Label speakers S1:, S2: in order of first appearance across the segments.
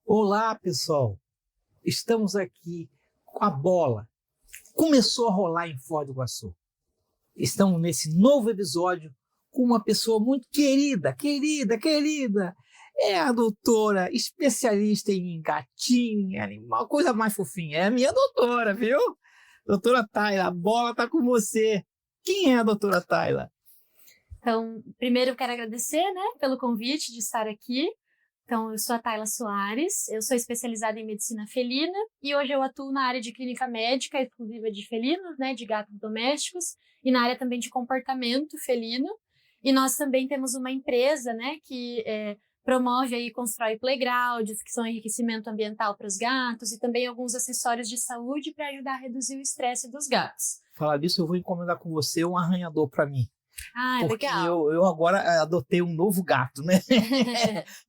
S1: Olá, pessoal. Estamos aqui com a bola. Começou a rolar em Foz do Iguaçu. Estamos nesse novo episódio com uma pessoa muito querida. É a doutora, especialista em gatinho, animal, coisa mais fofinha. É a minha doutora, viu? Doutora Tayla, a bola tá com você. Quem é a doutora Tayla?
S2: Então, primeiro eu quero agradecer, pelo convite de estar aqui. Então, eu sou a Tayla Soares, eu sou especializada em medicina felina e hoje eu atuo na área de clínica médica exclusiva de felinos, de gatos domésticos, e na área também de comportamento felino. E nós também temos uma empresa, que promove e constrói playgrounds, que são enriquecimento ambiental para os gatos, e também alguns acessórios de saúde para ajudar a reduzir o estresse dos gatos.
S1: Falar disso, eu vou encomendar com você um arranhador para mim.
S2: Ah,
S1: porque
S2: legal.
S1: eu agora adotei um novo gato, né?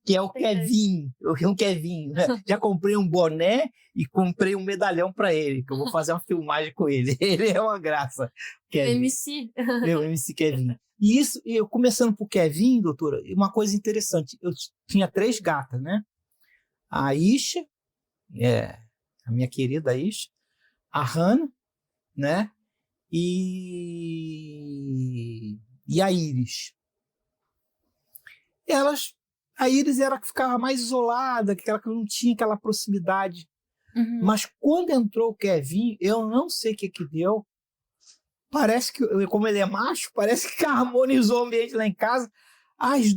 S1: Que é o Kevin. O Kevin, né? Já comprei um boné e comprei um medalhão para ele, que eu vou fazer uma filmagem com ele. Ele é uma graça. Kevin.
S2: MC.
S1: Meu MC Kevin. E isso, eu começando por Kevin, doutora, uma coisa interessante. Eu tinha 3 gatas, né? A Isha, a minha querida Isha, a Hannah, né? E a Iris. A Iris era a que ficava mais isolada, aquela que não tinha aquela proximidade.
S2: Uhum.
S1: Mas quando entrou o Kevin, eu não sei o que deu. Parece que, como ele é macho, parece que harmonizou o ambiente lá em casa. As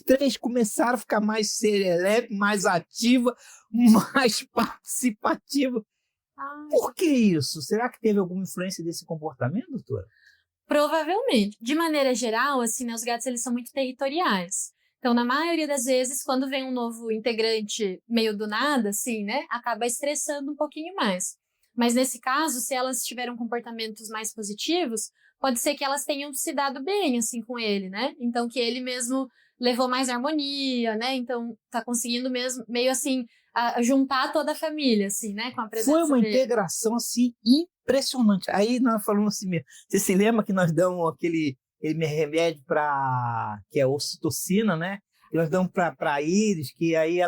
S1: 3 começaram a ficar mais serelepe, mais ativa, mais participativa. Por que isso? Será que teve alguma influência desse comportamento, doutora?
S2: Provavelmente. De maneira geral, assim, os gatos eles são muito territoriais. Então, na maioria das vezes, quando vem um novo integrante meio do nada, assim, acaba estressando um pouquinho mais. Mas nesse caso, se elas tiveram comportamentos mais positivos, pode ser que elas tenham se dado bem, assim, com ele, Então, que ele mesmo levou mais harmonia, Então, tá conseguindo mesmo, meio assim, a juntar toda a família, assim, com a presença
S1: dele. Foi uma
S2: dele.
S1: integração, assim, impressionante. Aí nós falamos assim mesmo. Você se lembra que nós damos aquele remédio que é ocitocina, né? Que nós damos para a Iris, que aí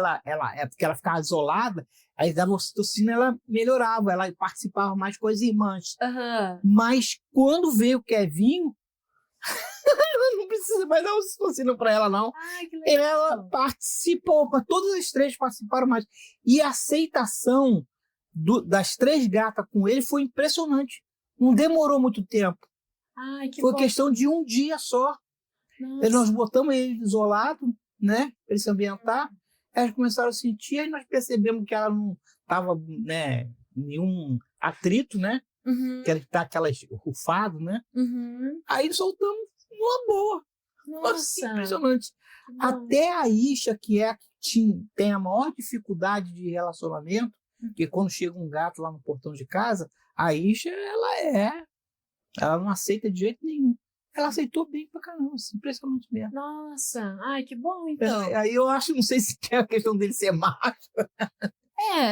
S1: porque ela ficava isolada, aí dava ocitocina, ela melhorava, ela participava mais com as irmãs.
S2: Uhum.
S1: Mas quando veio o Kevin, não precisa mais dar ocitocina para ela, não.
S2: Ai, que legal.
S1: Ela participou, todas as 3 participaram mais. E a aceitação das 3 gatas com ele foi impressionante. Não demorou muito tempo.
S2: Ai, que
S1: foi
S2: bom.
S1: Questão de um dia só. Nós botamos ele isolado, né, para ele se ambientar. Elas começaram a sentir, aí nós percebemos que ela não estava, nenhum atrito, né?
S2: Uhum.
S1: Que ela está aquelas rufado, né?
S2: Uhum.
S1: Aí soltamos numa boa.
S2: Nossa,
S1: impressionante. Até a Isha, que é a que tem a maior dificuldade de relacionamento, porque quando chega um gato lá no portão de casa, a Isha, ela não aceita de jeito nenhum. Ela aceitou bem pra caramba, assim, impressionante mesmo.
S2: Nossa, ai, que bom, então.
S1: Aí eu acho, não sei se é a questão dele ser macho.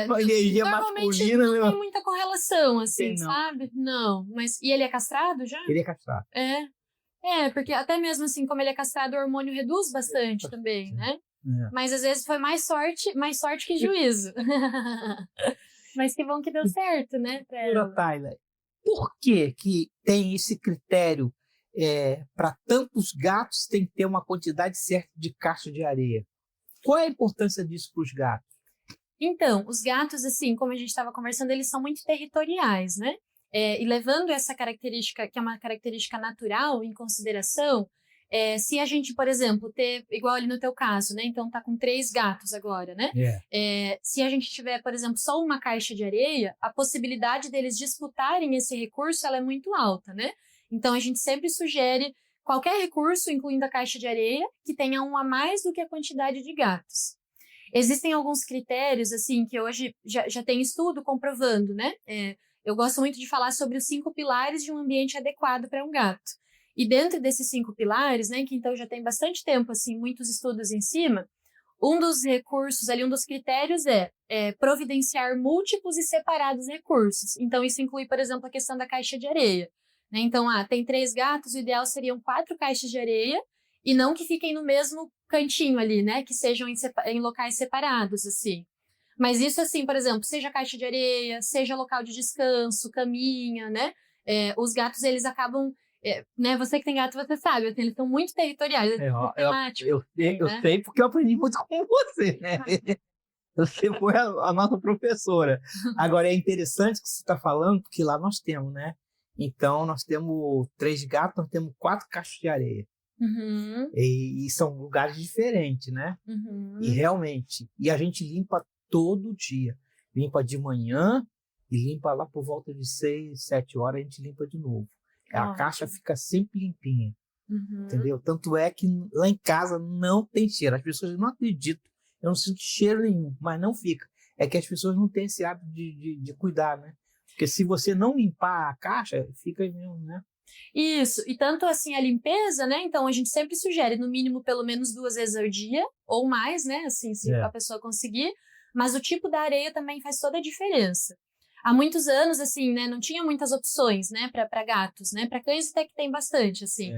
S1: Uma energia masculina.
S2: Não tem muita correlação, assim,
S1: não.
S2: sabe? Não, mas... E ele é castrado já?
S1: Ele é castrado.
S2: Porque até mesmo assim, como ele é castrado, o hormônio reduz bastante também, né? Mas às vezes foi mais sorte que juízo. Mas que bom que deu certo, né?
S1: Tayla, por que tem esse critério para tantos gatos tem que ter uma quantidade certa de caixa de areia? Qual é a importância disso para os gatos?
S2: Então, os gatos, assim, como a gente estava conversando, eles são muito territoriais, né? E levando essa característica, que é uma característica natural, em consideração, se a gente, por exemplo, ter, igual ali no teu caso, né? Então tá com 3 gatos agora, né? Se a gente tiver, por exemplo, só uma caixa de areia, a possibilidade deles disputarem esse recurso, ela é muito alta, né? Então a gente sempre sugere qualquer recurso, incluindo a caixa de areia, que tenha um a mais do que a quantidade de gatos. Existem alguns critérios, assim, que hoje já tem estudo comprovando, né? Eu gosto muito de falar sobre os 5 pilares de um ambiente adequado para um gato. E dentro desses 5 pilares, né, que então já tem bastante tempo, assim, muitos estudos em cima, um dos recursos ali, um dos critérios é providenciar múltiplos e separados recursos. Então, isso inclui, por exemplo, a questão da caixa de areia. Né? Então, tem 3 gatos, o ideal seriam 4 caixas de areia, e não que fiquem no mesmo cantinho ali, né? Que sejam em locais separados, assim. Mas isso, assim, por exemplo, seja caixa de areia, seja local de descanso, caminha, né? Os gatos, eles acabam... né? Você que tem gato, você sabe, assim, eles são muito territoriais, eles são temáticos.
S1: Eu sei porque eu aprendi muito com você, né? Você foi a nossa professora. Agora, é interessante o que você está falando, porque lá nós temos, né? Então, nós temos 3 gatos, nós temos 4 caixas de areia.
S2: Uhum.
S1: E são lugares diferentes, né?
S2: Uhum.
S1: E realmente, e a gente limpa todo dia. Limpa de manhã e limpa lá por volta de 6, 7 horas, a gente limpa de novo. A caixa fica sempre limpinha, entendeu? Tanto é que lá em casa não tem cheiro. As pessoas não acreditam. Eu não sinto cheiro nenhum, mas não fica. É que as pessoas não têm esse hábito de cuidar, né? Porque se você não limpar a caixa, fica mesmo, né?
S2: Isso, e tanto assim a limpeza, né? Então a gente sempre sugere no mínimo pelo menos 2 vezes ao dia, ou mais, né? Assim, se a pessoa conseguir. Mas o tipo da areia também faz toda a diferença. Há muitos anos, assim, né? Não tinha muitas opções, né? Para gatos, né? Para cães até que tem bastante, assim.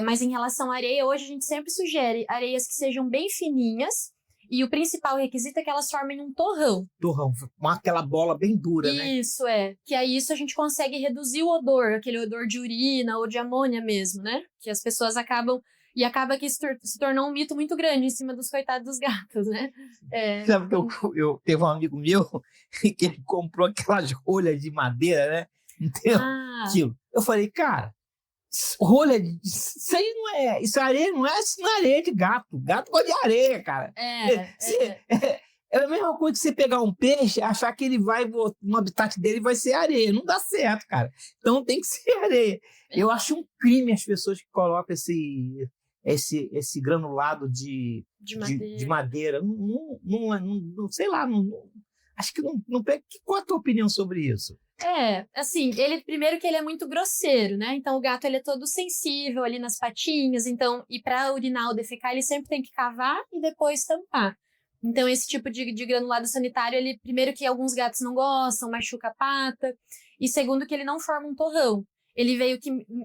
S2: Mas em relação à areia, hoje a gente sempre sugere areias que sejam bem fininhas. E o principal requisito é que elas formem um torrão.
S1: Torrão, com aquela bola bem dura, né?
S2: Isso, Que aí isso a gente consegue reduzir o odor, aquele odor de urina ou de amônia mesmo, né? Que as pessoas acabam... E acaba que isso se tornou um mito muito grande em cima dos coitados dos gatos, né?
S1: Sabe que eu teve um amigo meu que ele comprou aquelas rolhas de madeira, né? Entendeu? Aquilo. Eu falei, cara, rolha de... Isso aí não é... Isso areia não é areia de gato. Gato gosta de areia, cara. É a mesma coisa que você pegar um peixe, achar que ele vai... No habitat dele vai ser areia. Não dá certo, cara. Então tem que ser areia. Eu acho um crime as pessoas que colocam esse granulado de madeira. Não sei lá. Acho que não pega. Qual a tua opinião sobre isso?
S2: Assim, primeiro que ele é muito grosseiro, né? Então o gato ele é todo sensível ali nas patinhas, então, e para urinar ou defecar, ele sempre tem que cavar e depois tampar. Então esse tipo de granulado sanitário, ele primeiro que alguns gatos não gostam, machuca a pata, e segundo que ele não forma um torrão. Ele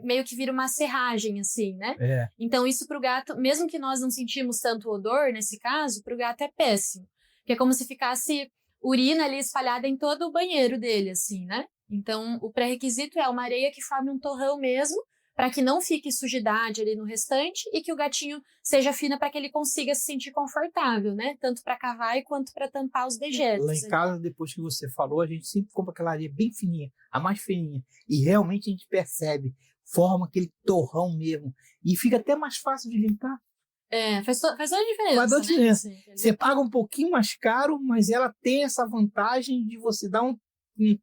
S2: meio que vira uma serragem, assim, né? Então isso pro gato, mesmo que nós não sentimos tanto odor, nesse caso, pro gato é péssimo. Porque é como se ficasse urina ali espalhada em todo o banheiro dele, assim, né? Então, o pré-requisito é uma areia que forme um torrão mesmo, para que não fique sujidade ali no restante e que o gatinho seja fina para que ele consiga se sentir confortável, né? Tanto para cavar quanto para tampar os dejetos.
S1: Lá em casa, depois que você falou, a gente sempre compra aquela areia bem fininha, a mais fininha. E realmente a gente percebe, forma aquele torrão mesmo. E fica até mais fácil de limpar.
S2: Faz toda a diferença.
S1: Faz toda a diferença.
S2: Né?
S1: Você paga um pouquinho mais caro, mas ela tem essa vantagem de você dar um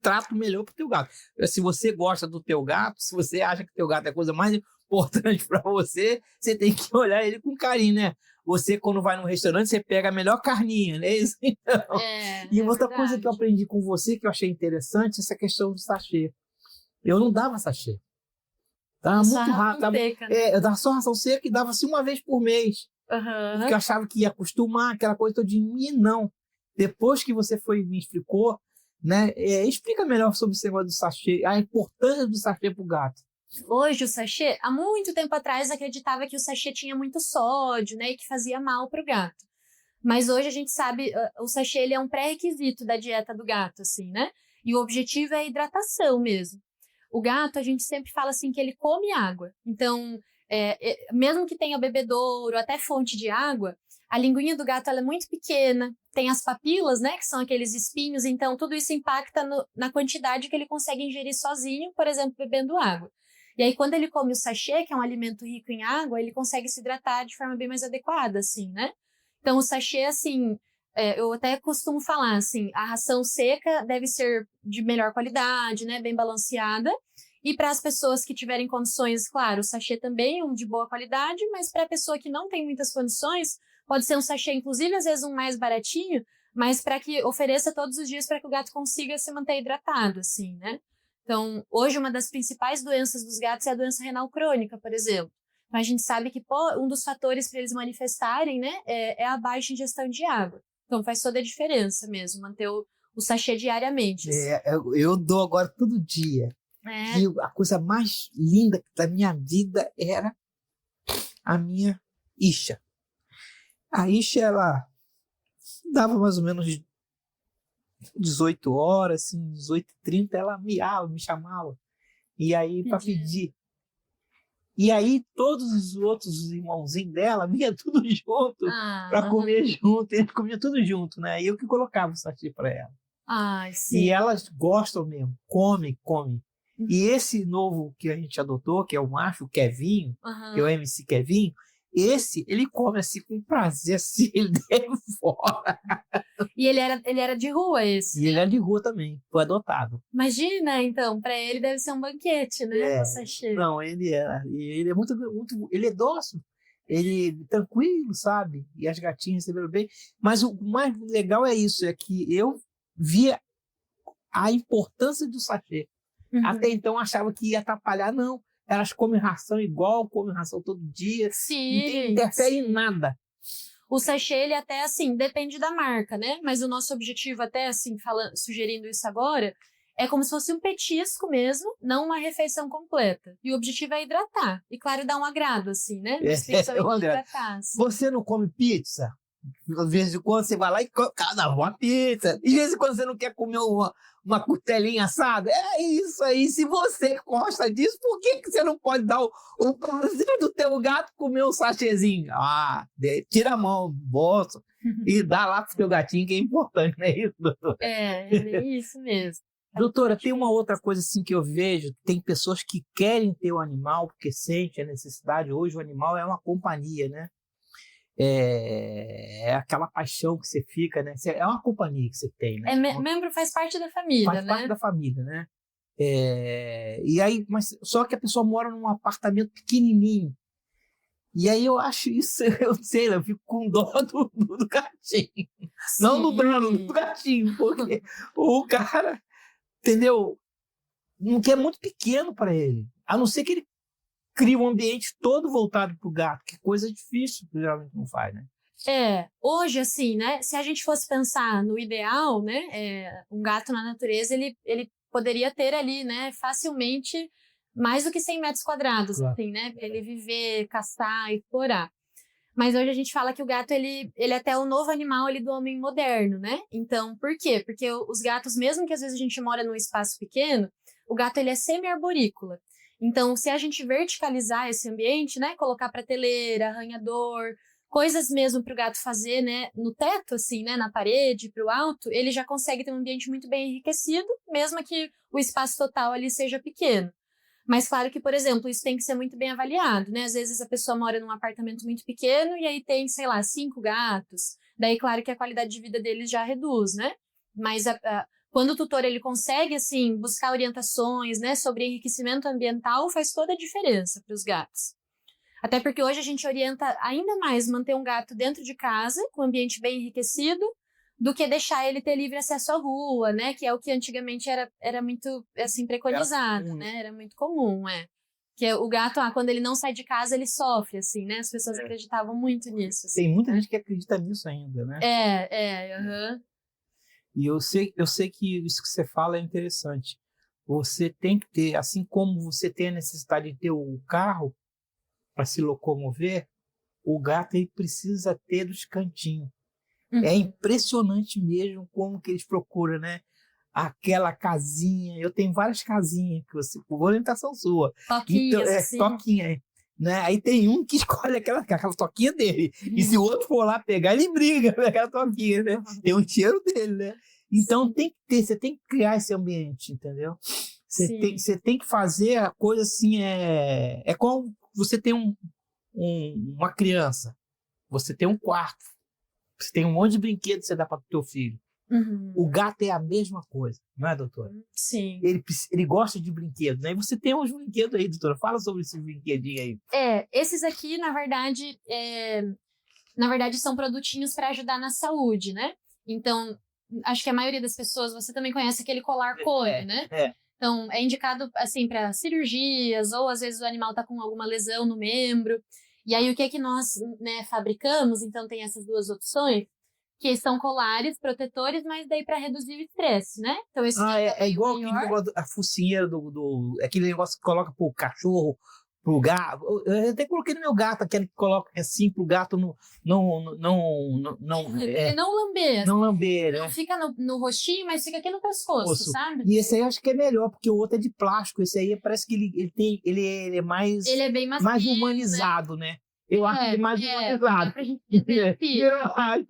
S1: trato melhor pro teu gato. Se você gosta do teu gato, se você acha que o teu gato é a coisa mais importante para você, você tem que olhar ele com carinho, né? Você, quando vai num restaurante, você pega a melhor carninha, né? Isso, então. E outra coisa que eu aprendi com você, que eu achei interessante, essa questão do sachê. Eu não dava sachê. Dava muito rápido. Eu dava só ração seca e dava assim uma vez por mês. Porque eu achava que ia acostumar, aquela coisa toda de mim, não. Depois que você me explicou, né? Explica melhor sobre esse negócio do sachê, a importância do sachê para o gato.
S2: Hoje o sachê, há muito tempo atrás, acreditava que o sachê tinha muito sódio, né? E que fazia mal para o gato. Mas hoje a gente sabe, o sachê ele é um pré-requisito da dieta do gato, assim, né? E o objetivo é a hidratação mesmo. O gato, a gente sempre fala assim que ele come água. Então, mesmo que tenha bebedouro, até fonte de água, a linguinha do gato ela é muito pequena, tem as papilas, né, que são aqueles espinhos, então tudo isso impacta na quantidade que ele consegue ingerir sozinho, por exemplo, bebendo água. E aí, quando ele come o sachê, que é um alimento rico em água, ele consegue se hidratar de forma bem mais adequada, assim, né? Então, o sachê, assim, eu até costumo falar, assim, a ração seca deve ser de melhor qualidade, né, bem balanceada. E para as pessoas que tiverem condições, claro, o sachê também é um de boa qualidade, mas para a pessoa que não tem muitas condições, pode ser um sachê, inclusive, às vezes um mais baratinho, mas para que ofereça todos os dias para que o gato consiga se manter hidratado, assim, né? Então, hoje, uma das principais doenças dos gatos é a doença renal crônica, por exemplo. Mas a gente sabe que um dos fatores para eles manifestarem, né, é a baixa ingestão de água. Então, faz toda a diferença mesmo, manter o sachê diariamente. Assim.
S1: Eu dou agora todo dia. E a coisa mais linda da minha vida era a minha Isha. A Isha, ela dava mais ou menos 18 horas, assim, 18h30, ela miava, me chamava. E aí, para pedir. E aí, todos os outros irmãozinhos dela vinham tudo junto para comer junto. Eles comiam tudo junto, né? E eu que colocava o sachê para ela.
S2: Sim.
S1: E elas gostam mesmo, come. E esse novo que a gente adotou, que é o macho, o Kevinho, que é o MC Kevinho, esse, ele come assim com prazer, assim, ele devora.
S2: E ele era de rua, esse?
S1: E ele é de rua também, foi adotado.
S2: Imagina, então, para ele deve ser um banquete, né? O sachê.
S1: Não, ele é muito, ele é dócil, ele é tranquilo, sabe? E as gatinhas receberam bem. Mas o mais legal é isso, é que eu via a importância do sachê. Até então eu achava que ia atrapalhar, não. Elas comem ração igual, comem ração todo dia.
S2: Sim.
S1: Não interfere em nada.
S2: O sachê, ele até, assim, depende da marca, né? Mas o nosso objetivo, até, assim, sugerindo isso agora, é como se fosse um petisco mesmo, não uma refeição completa. E o objetivo é hidratar. E, claro, dar um agrado, assim, né? Hidratar, assim.
S1: Você não come pizza? De vez em quando você vai lá e dá uma pizza. E de vez em quando você não quer comer uma costelinha assada. É isso aí. Se você gosta disso, por que você não pode dar o prazer do teu gato comer um sachêzinho? Tira a mão do bolso e dá lá pro teu gatinho, que é importante, não é isso, doutora?
S2: É isso mesmo.
S1: Doutora, tem uma outra coisa assim que eu vejo. Tem pessoas que querem ter o animal porque sentem a necessidade. Hoje o animal é uma companhia, né? É aquela paixão que você fica, né? É uma companhia que você tem, né?
S2: Membro faz parte da família,
S1: faz parte da família, né? E aí, mas só que a pessoa mora num apartamento pequenininho. E aí eu acho isso, eu sei, eu fico com dó do gatinho. Sim. Não do dono, do gatinho, porque o cara, entendeu? Não quer muito pequeno para ele. A não ser que ele cria um ambiente todo voltado para o gato, que coisa difícil que geralmente não faz, né?
S2: Hoje, assim, né, se a gente fosse pensar no ideal, né, um gato na natureza, ele poderia ter ali, né, facilmente mais do que 100 metros quadrados, claro. Assim, né, para ele viver, caçar, explorar. Mas hoje a gente fala que o gato, ele é até o novo animal ali do homem moderno, né? Então, por quê? Porque os gatos, mesmo que às vezes a gente mora num espaço pequeno, o gato, ele é semi-arborícola. Então, se a gente verticalizar esse ambiente, né, colocar prateleira, arranhador, coisas mesmo para o gato fazer, né, no teto, assim, né, na parede, para o alto, ele já consegue ter um ambiente muito bem enriquecido, mesmo que o espaço total ali seja pequeno. Mas claro que, por exemplo, isso tem que ser muito bem avaliado, né? Às vezes a pessoa mora num apartamento muito pequeno e aí tem, sei lá, 5 gatos. Daí, claro que a qualidade de vida deles já reduz, né? Mas quando o tutor ele consegue, assim, buscar orientações, né, sobre enriquecimento ambiental, faz toda a diferença para os gatos. Até porque hoje a gente orienta ainda mais manter um gato dentro de casa, com um ambiente bem enriquecido, do que deixar ele ter livre acesso à rua, né, que é o que antigamente era muito, assim, preconizado, né, era muito comum, Que o gato, quando ele não sai de casa, ele sofre, assim, né, as pessoas acreditavam muito nisso. Assim.
S1: Tem muita gente que acredita nisso ainda, né? E eu sei que isso que você fala é interessante. Você tem que ter, assim como você tem a necessidade de ter o carro para se locomover, o gato ele precisa ter os cantinhos. É impressionante mesmo como que eles procuram, né? Aquela casinha. Eu tenho várias casinhas que você, por orientação sua.
S2: Toquinhas,
S1: então,
S2: assim.
S1: Toquinha, né? Aí tem um que escolhe aquela toquinha dele. E se o outro for lá pegar, ele briga com aquela toquinha, né? Tem um cheiro dele, né? Então tem que ter, você tem que criar esse ambiente, entendeu? Você tem que fazer a coisa assim, é como você tem uma criança, você tem um quarto, você tem um monte de brinquedos que você dá para o teu filho. O gato é a mesma coisa, não é, doutora?
S2: Sim.
S1: Ele gosta de brinquedos, né? E você tem uns brinquedos aí, doutora. Fala sobre esses brinquedinhos aí.
S2: Esses aqui, na verdade, são produtinhos para ajudar na saúde, né? Então, acho que a maioria das pessoas, você também conhece aquele colar cone, né? Então, é indicado, assim, para cirurgias, ou às vezes o animal está com alguma lesão no membro. E aí, o que nós, né, fabricamos? Então, tem essas duas opções, que são colares protetores, mas daí para reduzir o estresse, né? Então, esse
S1: é igual aquele negócio, a focinheira aquele negócio que coloca pro cachorro pro gato. Eu até coloquei no meu gato, aquele que coloca assim pro gato
S2: Não lamber.
S1: não lamber,
S2: Não
S1: né?
S2: fica no rostinho, mas fica aqui no pescoço, sabe?
S1: E esse aí eu acho que é melhor, porque o outro é de plástico. Esse aí parece que ele é mais,
S2: Ele é bem macio,
S1: mais
S2: né?
S1: humanizado, né? Eu acho ele mais
S2: Dá
S1: humanizado.
S2: pra gente dizer que...
S1: Eu acho.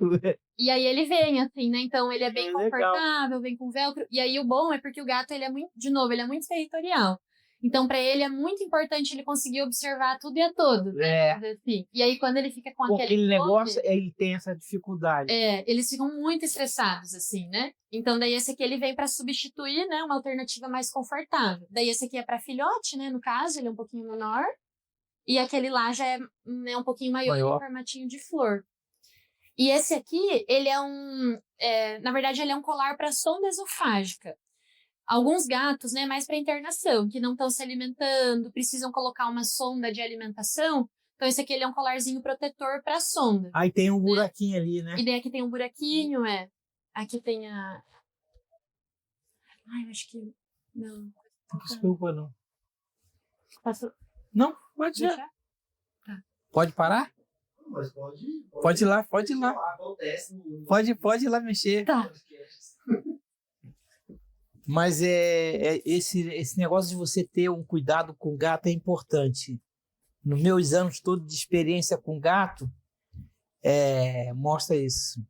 S2: E aí ele vem, assim, né? Então ele é bem
S1: É legal.
S2: confortável, vem com velcro. E aí o bom é porque o gato, ele é muito, de novo, ele é muito territorial. Então, para ele é muito importante ele conseguir observar tudo e a todos.
S1: É.
S2: Assim. E aí, quando ele fica com
S1: Aquele negócio, ele tem essa dificuldade.
S2: Eles ficam muito estressados, assim, né? Então, daí esse aqui ele vem para substituir, né? Uma alternativa mais confortável. Daí esse aqui é para filhote, né? No caso, ele é um pouquinho menor. E aquele lá já é, né, um pouquinho maior, em formatinho de flor. E esse aqui, ele é na verdade, ele é um colar para sonda esofágica. Alguns gatos, né, mais para internação, que não estão se alimentando, precisam colocar uma sonda de alimentação. Então, esse aqui ele é um colarzinho protetor para a sonda.
S1: Aí tem um buraquinho ali, né?
S2: E daí aqui tem um buraquinho, Aqui tem a... Ai, eu acho que... Não.
S1: Desculpa, não.
S2: Posso...
S1: Não, pode ir.
S2: Tá.
S1: Pode parar?
S3: Mas
S1: pode ir lá, pode ir lá. Pode ir lá mexer.
S2: Tá.
S1: Mas esse negócio de você ter um cuidado com o gato é importante. Nos meus anos todos de experiência com gato, mostra isso.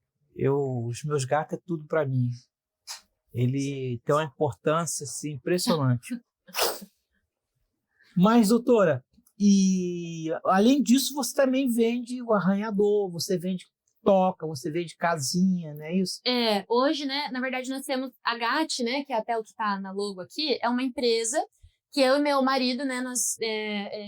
S1: Os meus gatos é tudo para mim. Ele tem uma importância assim, impressionante. Mas, doutora, e além disso, você também vende o arranhador, você vende toca, você vende casinha, não é isso?
S2: Hoje, né, na verdade, nós temos a GAT, né, que é até o que está na logo aqui, é uma empresa que eu e meu marido, né, nós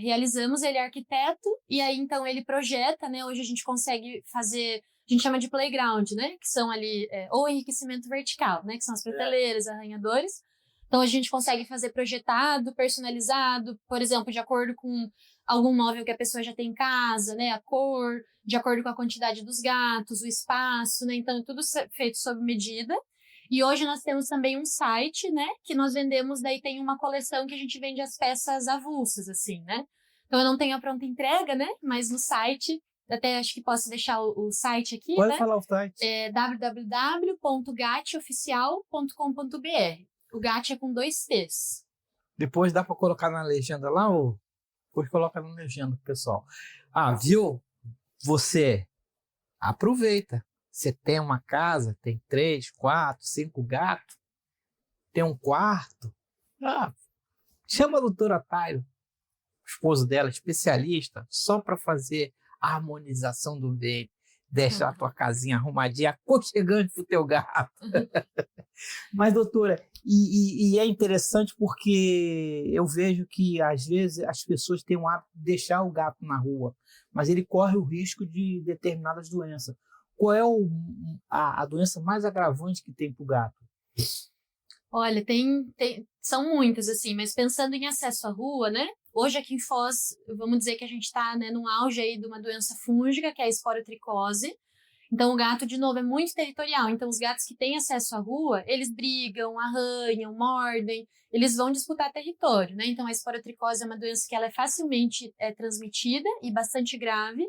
S2: realizamos, ele é arquiteto, e aí, então, ele projeta, né, hoje a gente consegue fazer, a gente chama de playground, né, que são ali, ou enriquecimento vertical, né, que são as prateleiras, arranhadores. Então, a gente consegue fazer projetado, personalizado, por exemplo, de acordo com algum móvel que a pessoa já tem em casa, né, a cor, de acordo com a quantidade dos gatos, o espaço, né, então, tudo feito sob medida. E hoje nós temos também um site, né, que nós vendemos, daí tem uma coleção que a gente vende as peças avulsas, assim, né. Então, eu não tenho a pronta entrega, né, mas no site, até acho que posso deixar o site aqui,
S1: Pode
S2: né?
S1: falar o site.
S2: É www.gatoficial.com.br. O GAT é com 2 T's.
S1: Depois dá para colocar na legenda lá, ou depois coloca na legenda, pessoal. Viu? Você aproveita. Você tem uma casa, tem 3, 4, 5 gatos, tem um quarto. Chama a doutora Tairo, esposo dela, especialista, só para fazer a harmonização do ambiente. Deixar a tua casinha arrumadinha, aconchegante pro teu gato. Mas, doutora, e é interessante porque eu vejo que, às vezes, as pessoas têm o hábito de deixar o gato na rua, mas ele corre o risco de determinadas doenças. Qual é a doença mais agravante que tem para o gato?
S2: Olha, são muitas, assim, mas pensando em acesso à rua, né? Hoje aqui em Foz, vamos dizer que a gente está, né, no auge aí de uma doença fúngica, que é a esporotricose. Então, o gato, de novo, é muito territorial. Então, os gatos que têm acesso à rua, eles brigam, arranham, mordem, eles vão disputar território, né? Então, a esporotricose é uma doença que ela é facilmente transmitida e bastante grave.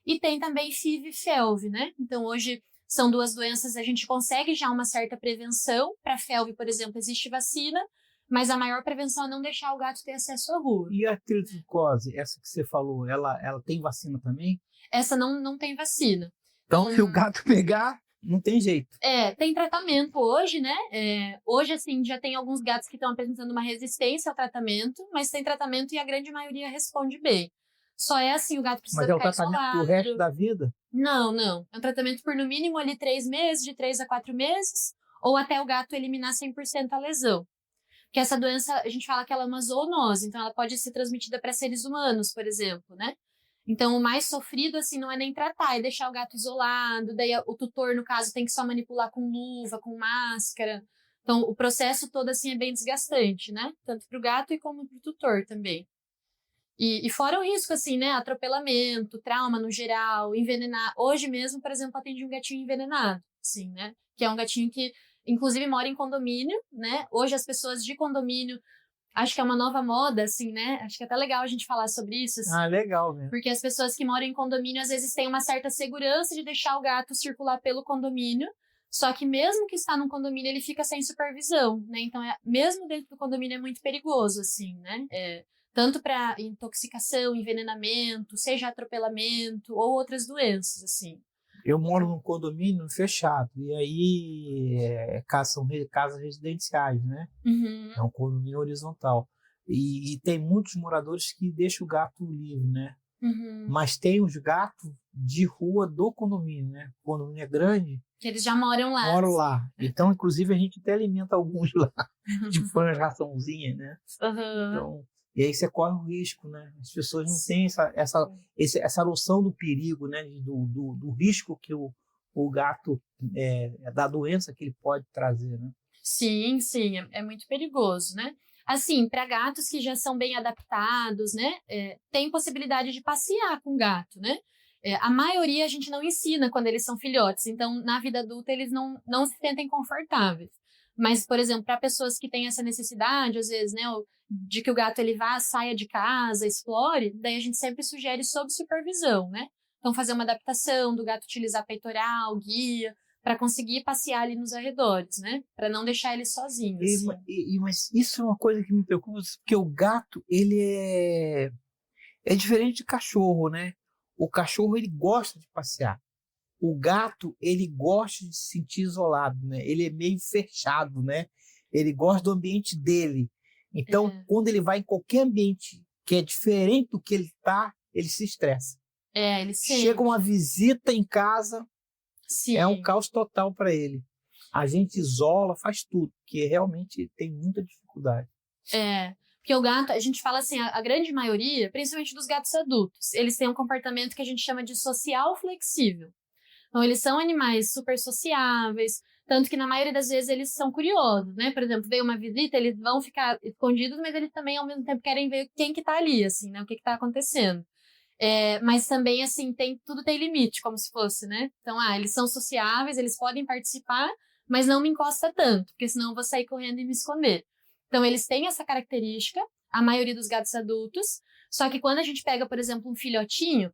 S2: E tem também FIV e FeLV, né? Então, hoje são 2 doenças, a gente consegue já uma certa prevenção. Para FeLV, por exemplo, existe vacina, mas a maior prevenção é não deixar o gato ter acesso à rua.
S1: E a tritricose, essa que você falou, ela tem vacina também?
S2: Essa não tem vacina.
S1: Então, se o gato pegar, não tem jeito.
S2: Tem tratamento hoje, né? Hoje, assim, já tem alguns gatos que estão apresentando uma resistência ao tratamento, mas tem tratamento e a grande maioria responde bem. Só é assim, o gato precisa ficar isolado. Mas é o tratamento
S1: pro resto da vida?
S2: Não. É um tratamento por, no mínimo, ali 3 meses, de 3 a 4 meses, ou até o gato eliminar 100% a lesão. Porque essa doença, a gente fala que ela é uma zoonose, então ela pode ser transmitida para seres humanos, por exemplo, né? Então, o mais sofrido, assim, não é nem tratar, é deixar o gato isolado, daí o tutor, no caso, tem que só manipular com luva, com máscara. Então, o processo todo, assim, é bem desgastante, né? Tanto para o gato e como para o tutor também. E fora o risco, assim, né? Atropelamento, trauma no geral, envenenar. Hoje mesmo, por exemplo, atendi um gatinho envenenado, assim, né? Que é um gatinho que, inclusive, mora em condomínio, né? Hoje as pessoas de condomínio acho que é uma nova moda, assim, né? Acho que é até legal a gente falar sobre isso, assim,
S1: Legal mesmo.
S2: porque as pessoas que moram em condomínio, às vezes, têm uma certa segurança de deixar o gato circular pelo condomínio, só que mesmo que está num condomínio, ele fica sem supervisão, né? Então, mesmo dentro do condomínio é muito perigoso, assim, né? Tanto para intoxicação, envenenamento, seja atropelamento ou outras doenças, assim.
S1: Eu moro num condomínio fechado, e aí são casas residenciais, né?
S2: Uhum,
S1: É um condomínio horizontal. E tem muitos moradores que deixam o gato livre, né?
S2: uhum.
S1: Mas tem os gatos de rua do condomínio, né? O condomínio é grande,
S2: Que eles já moram lá.
S1: moram lá. Então, inclusive, a gente até alimenta alguns lá, tipo, põe uma raçãozinha, né?
S2: Uhum.
S1: Então, e aí você corre o risco, né? As pessoas não têm essa noção do perigo, né? Do risco que o gato, da doença que ele pode trazer, né?
S2: Sim, sim, é muito perigoso, né? Assim, para gatos que já são bem adaptados, né? Tem possibilidade de passear com o gato, né? A maioria a gente não ensina quando eles são filhotes, então na vida adulta eles não se sentem confortáveis. Mas, por exemplo, para pessoas que têm essa necessidade, às vezes, né, de que o gato ele vá, saia de casa, explore, daí a gente sempre sugere sob supervisão, né? Então, fazer uma adaptação do gato utilizar peitoral, guia, para conseguir passear ali nos arredores, né? Para não deixar ele sozinho. Assim.
S1: Mas isso é uma coisa que me preocupa, porque o gato, ele é diferente de cachorro, né? O cachorro, ele gosta de passear. O gato, ele gosta de se sentir isolado, né? Ele é meio fechado, né? Ele gosta do ambiente dele. Então, quando ele vai em qualquer ambiente que é diferente do que ele está, ele se estressa.
S2: Ele sente.
S1: Chega uma visita em casa,
S2: Sim.
S1: é um caos total para ele. A gente isola, faz tudo, porque realmente tem muita dificuldade.
S2: Porque o gato, a gente fala assim, a grande maioria, principalmente dos gatos adultos, eles têm um comportamento que a gente chama de social flexível. Então, eles são animais super sociáveis, tanto que na maioria das vezes eles são curiosos, né? Por exemplo, veio uma visita, eles vão ficar escondidos, mas eles também, ao mesmo tempo, querem ver quem que tá ali, assim, né? O que que tá acontecendo. Mas também, assim, tudo tem limite, como se fosse, né? Então, eles são sociáveis, eles podem participar, mas não me encosta tanto, porque senão eu vou sair correndo e me esconder. Então, eles têm essa característica, a maioria dos gatos adultos, só que quando a gente pega, por exemplo, um filhotinho,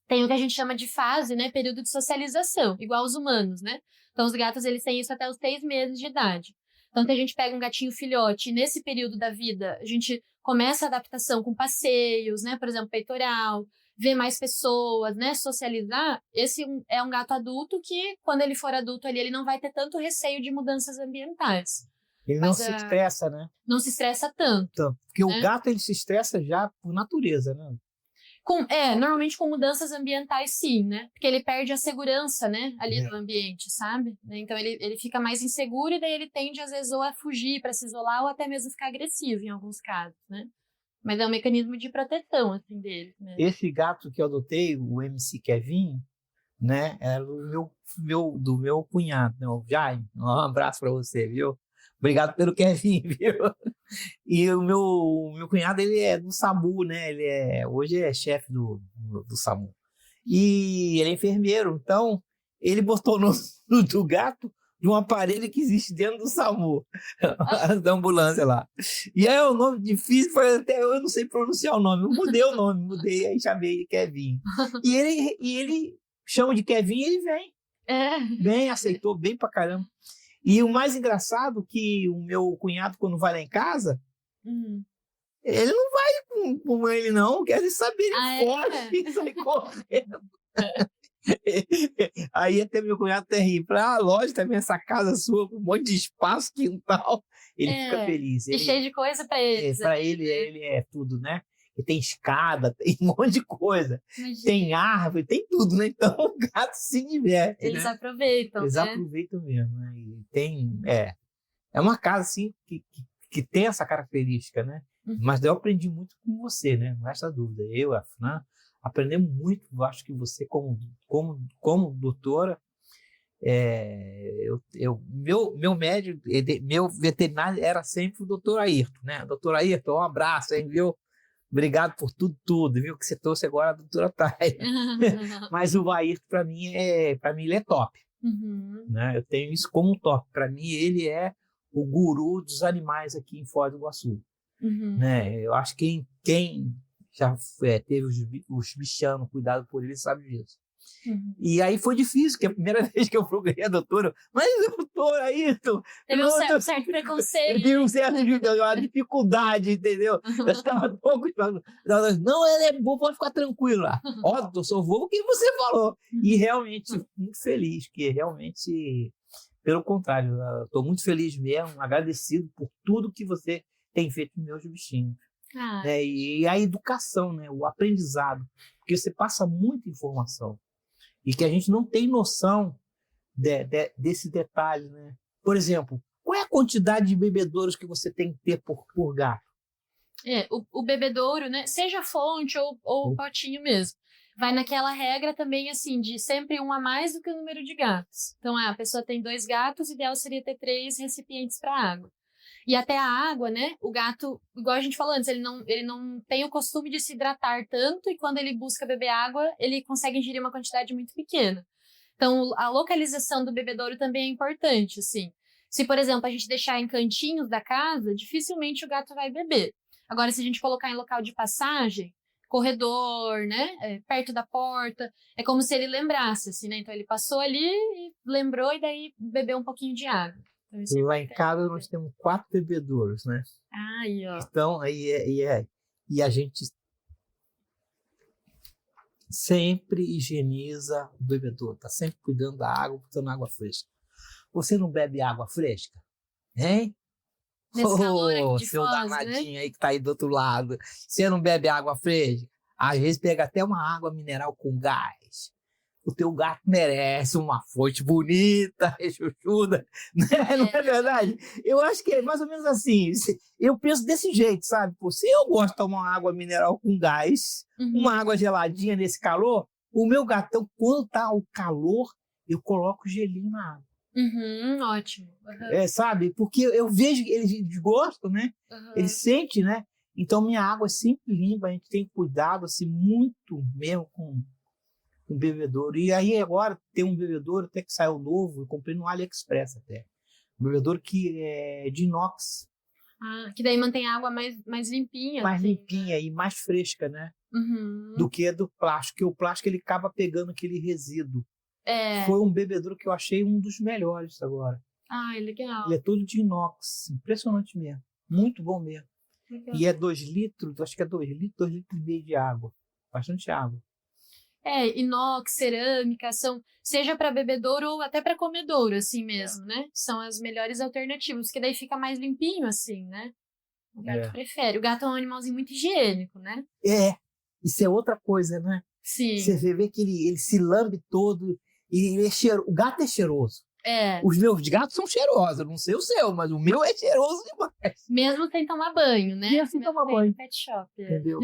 S2: tem o que a gente chama de fase, né? Período de socialização, igual os humanos, né? Então, os gatos, eles têm isso até os 6 meses de idade. Então, se a gente pega um gatinho filhote, nesse período da vida, a gente começa a adaptação com passeios, né? Por exemplo, peitoral, ver mais pessoas, né? Socializar. Esse é um gato adulto que, quando ele for adulto ali, ele não vai ter tanto receio de mudanças ambientais.
S1: Ele não se estressa, né?
S2: Não se estressa tanto.
S1: Porque o gato, ele se estressa já por natureza, né?
S2: Normalmente com mudanças ambientais, sim, né? Porque ele perde a segurança, né? Ali do ambiente, sabe? Então ele fica mais inseguro e daí ele tende, às vezes, ou a fugir para se isolar ou até mesmo ficar agressivo em alguns casos, né? Mas é um mecanismo de proteção, assim, dele. Né?
S1: Esse gato que eu adotei, o MC Kevin, né? Era do meu cunhado, né? O Jaime. Um abraço para você, viu? Obrigado pelo Kevin, viu? E o meu cunhado, ele é do SAMU, né? Hoje é chefe do SAMU. E ele é enfermeiro, então ele botou o nome do gato de um aparelho que existe dentro do SAMU, da ambulância lá. E aí é um nome difícil, até eu não sei pronunciar o nome. Eu mudei o nome, aí chamei de Kevin. E ele chama de Kevin e ele vem. Bem, aceitou bem pra caramba. E o mais engraçado que o meu cunhado, quando vai lá em casa, ele não vai com ele, não. Quer saber, ele foge e sai correndo. Aí até meu cunhado até ri. Lógico, também essa casa sua, com um monte de espaço, quintal. Ele fica feliz.
S2: E cheio de coisa pra eles.
S1: Pra ele é tudo, né? E tem escada, tem um monte de coisa. Imagina. Tem árvore, tem tudo, né? Então o gato se diverte.
S2: Eles aproveitam.
S1: Eles aproveitam mesmo, né? E é uma casa, assim, que tem essa característica, né? Mas eu aprendi muito com você, né? Não resta dúvida. Eu, a Fran, aprendemos muito. Eu acho que você, como doutora, meu veterinário era sempre o doutor Ayrton, né? Doutor Ayrton, um abraço, hein, viu? Obrigado por tudo, viu? Que você trouxe agora a doutora Thay. Mas o Ayrton, para mim, ele é top. Né? Eu tenho isso como um top. Para mim, ele é o guru dos animais aqui em Foz do Iguaçu. né? Eu acho que quem já teve os bichanos, cuidado por eles, sabe disso. E aí foi difícil, que a primeira vez que eu procurei a doutora, mas doutora, aí...
S2: Teve um certo preconceito.
S1: Teve uma dificuldade, entendeu? Eu estava pouco... Não, ela é boa, pode ficar tranquilo lá. Ó, eu só vou o que você falou. E realmente, muito feliz, que realmente... Pelo contrário, estou muito feliz mesmo, agradecido por tudo que você tem feito com meus bichinhos. Né? E a educação, né? O aprendizado, porque você passa muita informação e que a gente não tem noção desse detalhe, né? Por exemplo, qual é a quantidade de bebedouros que você tem que ter por gato?
S2: O bebedouro, né? Seja fonte ou potinho mesmo. Vai naquela regra também, assim, de sempre um a mais do que o número de gatos. Então, a pessoa tem 2 gatos, o ideal seria ter 3 recipientes para água. E até a água, né? O gato, igual a gente falou antes, ele não tem o costume de se hidratar tanto, e quando ele busca beber água, ele consegue ingerir uma quantidade muito pequena. Então, a localização do bebedouro também é importante, assim. Se, por exemplo, a gente deixar em cantinhos da casa, dificilmente o gato vai beber. Agora, se a gente colocar em local de passagem, corredor, né, perto da porta, é como se ele lembrasse, assim, né? Então, ele passou ali e lembrou, e daí bebeu um pouquinho de água. Então,
S1: lá em casa nós temos 4 bebedouros, né?
S2: Aí, ó.
S1: Então, e a gente sempre higieniza o bebedouro, tá sempre cuidando da água, botando água fresca. Você não bebe água fresca? Hein?
S2: Nesse calor aqui de
S1: seu
S2: Foz,
S1: danadinho,
S2: né?
S1: aí que tá aí do outro lado. Você não bebe água fresca? Às vezes pega até uma água mineral com gás. O teu gato merece uma fonte bonita, rechuchuda, né? Não é verdade? Eu acho que é mais ou menos assim. Eu penso desse jeito, sabe? Pô, se eu gosto de tomar uma água mineral com gás, uma água geladinha nesse calor, o meu gatão, quando tá o calor, eu coloco gelinho na água.
S2: Ótimo.
S1: Sabe? Porque eu vejo que eles gostam, né? Eles sentem, né? Então, minha água é sempre limpa, a gente tem cuidado, assim, muito mesmo com um bebedouro. E aí agora tem um bebedouro até que saiu novo, eu comprei no AliExpress até. Um bebedouro que é de inox.
S2: Que daí mantém a água mais limpinha.
S1: Mais
S2: assim,
S1: limpinha,
S2: né?
S1: e mais fresca, né? Do que do plástico. Porque o plástico ele acaba pegando aquele resíduo. Foi um bebedouro que eu achei um dos melhores agora.
S2: Legal.
S1: Ele é todo de inox, impressionante mesmo. Muito bom mesmo.
S2: Legal.
S1: E é 2 litros, acho que é 2 litros, 2 litros e meio de água. Bastante água.
S2: Inox, cerâmica, seja para bebedouro ou até para comedouro, assim mesmo, né? São as melhores alternativas, porque daí fica mais limpinho, assim, né? O gato prefere. O gato é um animalzinho muito higiênico, né?
S1: Isso é outra coisa, né?
S2: Sim.
S1: Você vê que ele se lambe todo, e ele é cheiroso. O gato é cheiroso. Os meus gatos são cheirosos, não sei o seu, mas o meu é cheiroso demais.
S2: Mesmo sem tomar banho, né?
S1: Mesmo sem tomar banho.
S2: Pet shop.
S1: Entendeu?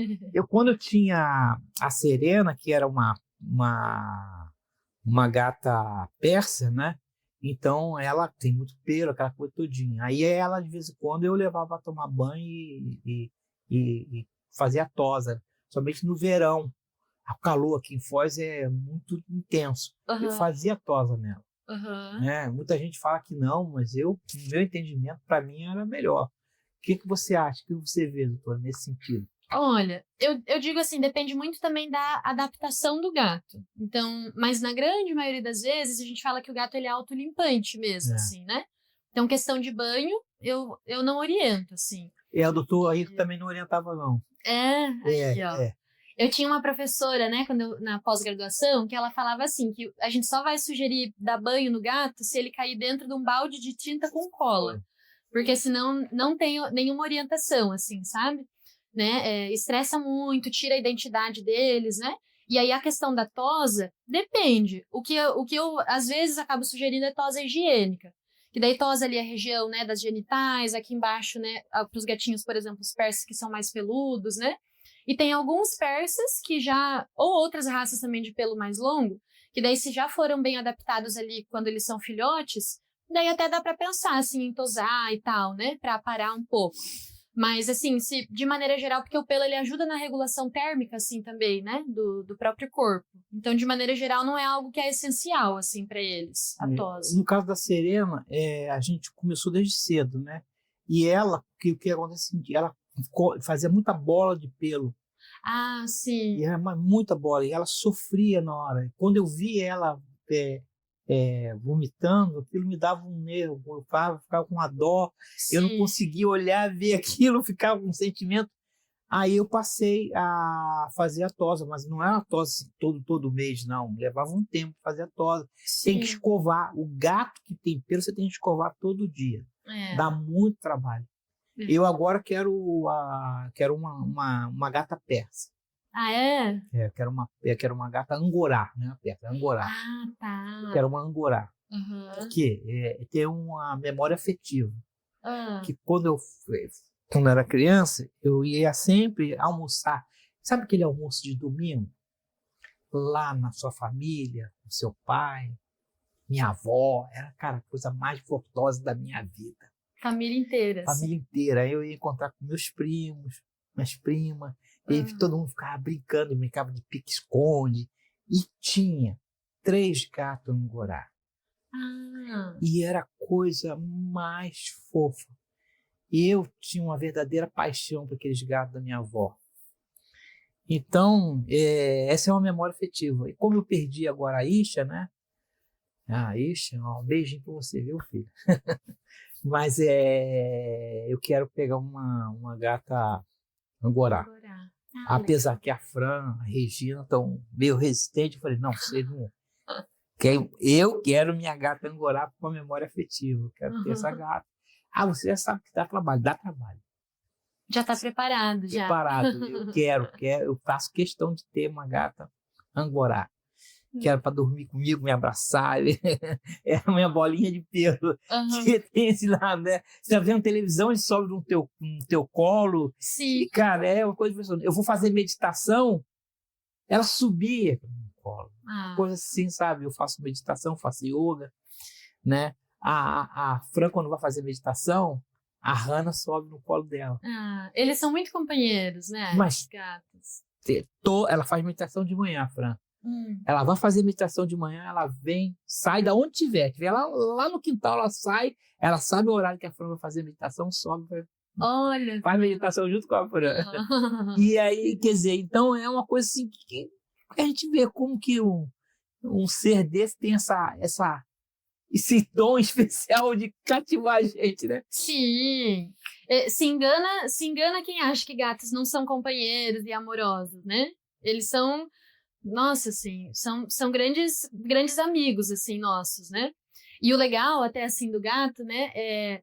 S1: Quando eu tinha a Serena, que era uma gata persa, né? Então ela tem muito pelo, aquela coisa todinha. Aí ela, de vez em quando, eu levava para tomar banho e fazia tosa, somente no verão. O calor aqui em Foz é muito intenso. Eu fazia tosa nela. Né? Muita gente fala que não, mas no meu entendimento, para mim era melhor. O que você acha? O que você vê, doutor, nesse sentido?
S2: Olha, eu digo assim, depende muito também da adaptação do gato. Então, mas na grande maioria das vezes, a gente fala que o gato ele é autolimpante mesmo, assim, né? Então, questão de banho, eu não oriento, assim.
S1: O doutor aí também não orientava, não.
S2: Eu tinha uma professora, né, na pós-graduação, que ela falava assim, que a gente só vai sugerir dar banho no gato se ele cair dentro de um balde de tinta com cola. Porque senão não tem nenhuma orientação, assim, sabe? Né? Estressa muito, tira a identidade deles, né? E aí a questão da tosa, depende. O que eu às vezes acabo sugerindo é tosa higiênica. Que daí tosa ali a região, né, das genitais, aqui embaixo, né, para os gatinhos, por exemplo, os persas que são mais peludos, né? E tem alguns persas que ou outras raças também de pelo mais longo, que daí se já foram bem adaptados ali quando eles são filhotes, daí até dá para pensar, assim, em tosar e tal, né, para parar um pouco. Mas, assim, de maneira geral, porque o pelo ele ajuda na regulação térmica, assim, também, né, do próprio corpo. Então, de maneira geral, não é algo que é essencial, assim, para eles, a tosa.
S1: No caso da Serena, a gente começou desde cedo, né? E ela, o que acontece é o seguinte, ela fazia muita bola de pelo.
S2: Ah, sim.
S1: E era muita bola. E ela sofria na hora. Quando eu vi ela vomitando, aquilo me dava um nervo. Eu ficava com uma dó. Eu não
S2: Sim.
S1: conseguia olhar, ver aquilo, ficava com um sentimento. Aí eu passei a fazer a tosa, mas não é uma tosa assim, todo mês, não. Levava um tempo para fazer a tosa. Tem que
S2: Sim.
S1: escovar. O gato que tem pelo, você tem que escovar todo dia.
S2: É.
S1: Dá muito trabalho.
S2: É.
S1: Eu agora quero uma gata persa.
S2: Ah, é?
S1: Eu quero uma gata angorá, né? Persa, angorá.
S2: Ah, tá.
S1: Quero uma angorá.
S2: Uhum.
S1: Porque tem uma memória afetiva.
S2: Ah.
S1: Que quando eu era criança, eu ia sempre almoçar. Sabe aquele almoço de domingo? Lá na sua família, com seu pai, minha avó. Era, cara, a coisa mais gostosa da minha vida.
S2: Família inteira.
S1: Família inteira. Aí eu ia encontrar com meus primos, minhas primas. E aí todo mundo ficava brincando, brincava de pique-esconde. E tinha 3 gatos angorá.
S2: Ah.
S1: E era a coisa mais fofa. E eu tinha uma verdadeira paixão por aqueles gatos da minha avó. Então, essa é uma memória afetiva. E como eu perdi agora a Isha, né? Ah, Isha, um beijinho pra você, viu, filho? Mas eu quero pegar uma gata angorá.
S2: Ah,
S1: apesar que a Fran, a Regina estão meio resistentes. Eu falei, não, vocês não... Eu quero minha gata angorá com uma memória afetiva. Eu quero ter essa gata. Ah, você já sabe que dá trabalho. Dá trabalho.
S2: Já está preparado, já.
S1: Preparado. Eu quero. Eu faço questão de ter uma gata angorá. Quero para dormir comigo, me abraçar. É a minha bolinha de pelo. Que tem esse lado, né? Você tá vendo televisão e sobe no teu colo.
S2: Sim.
S1: E, cara, é uma coisa impressionante. Eu vou fazer meditação, ela subia no colo. Coisa assim, sabe? Eu faço meditação, faço yoga, né? A Fran, quando vai fazer meditação, a Hannah sobe no colo dela.
S2: Eles são muito companheiros, né?
S1: Mas
S2: os gatos.
S1: Ela faz meditação de manhã, Fran. Ela vai fazer meditação de manhã, ela vem, sai da onde tiver lá no quintal, ela sai, ela sabe o horário que a Fran vai fazer meditação, sobe,
S2: olha,
S1: faz meditação junto com a Fran. E aí, quer dizer, então é uma coisa assim que a gente vê como que um ser desse tem esse dom especial de cativar a gente, né?
S2: Sim. Se engana quem acha que gatos não são companheiros e amorosos, né? Eles são, nossa, assim, são grandes amigos, assim, nossos, né? E o legal, até assim, do gato, né,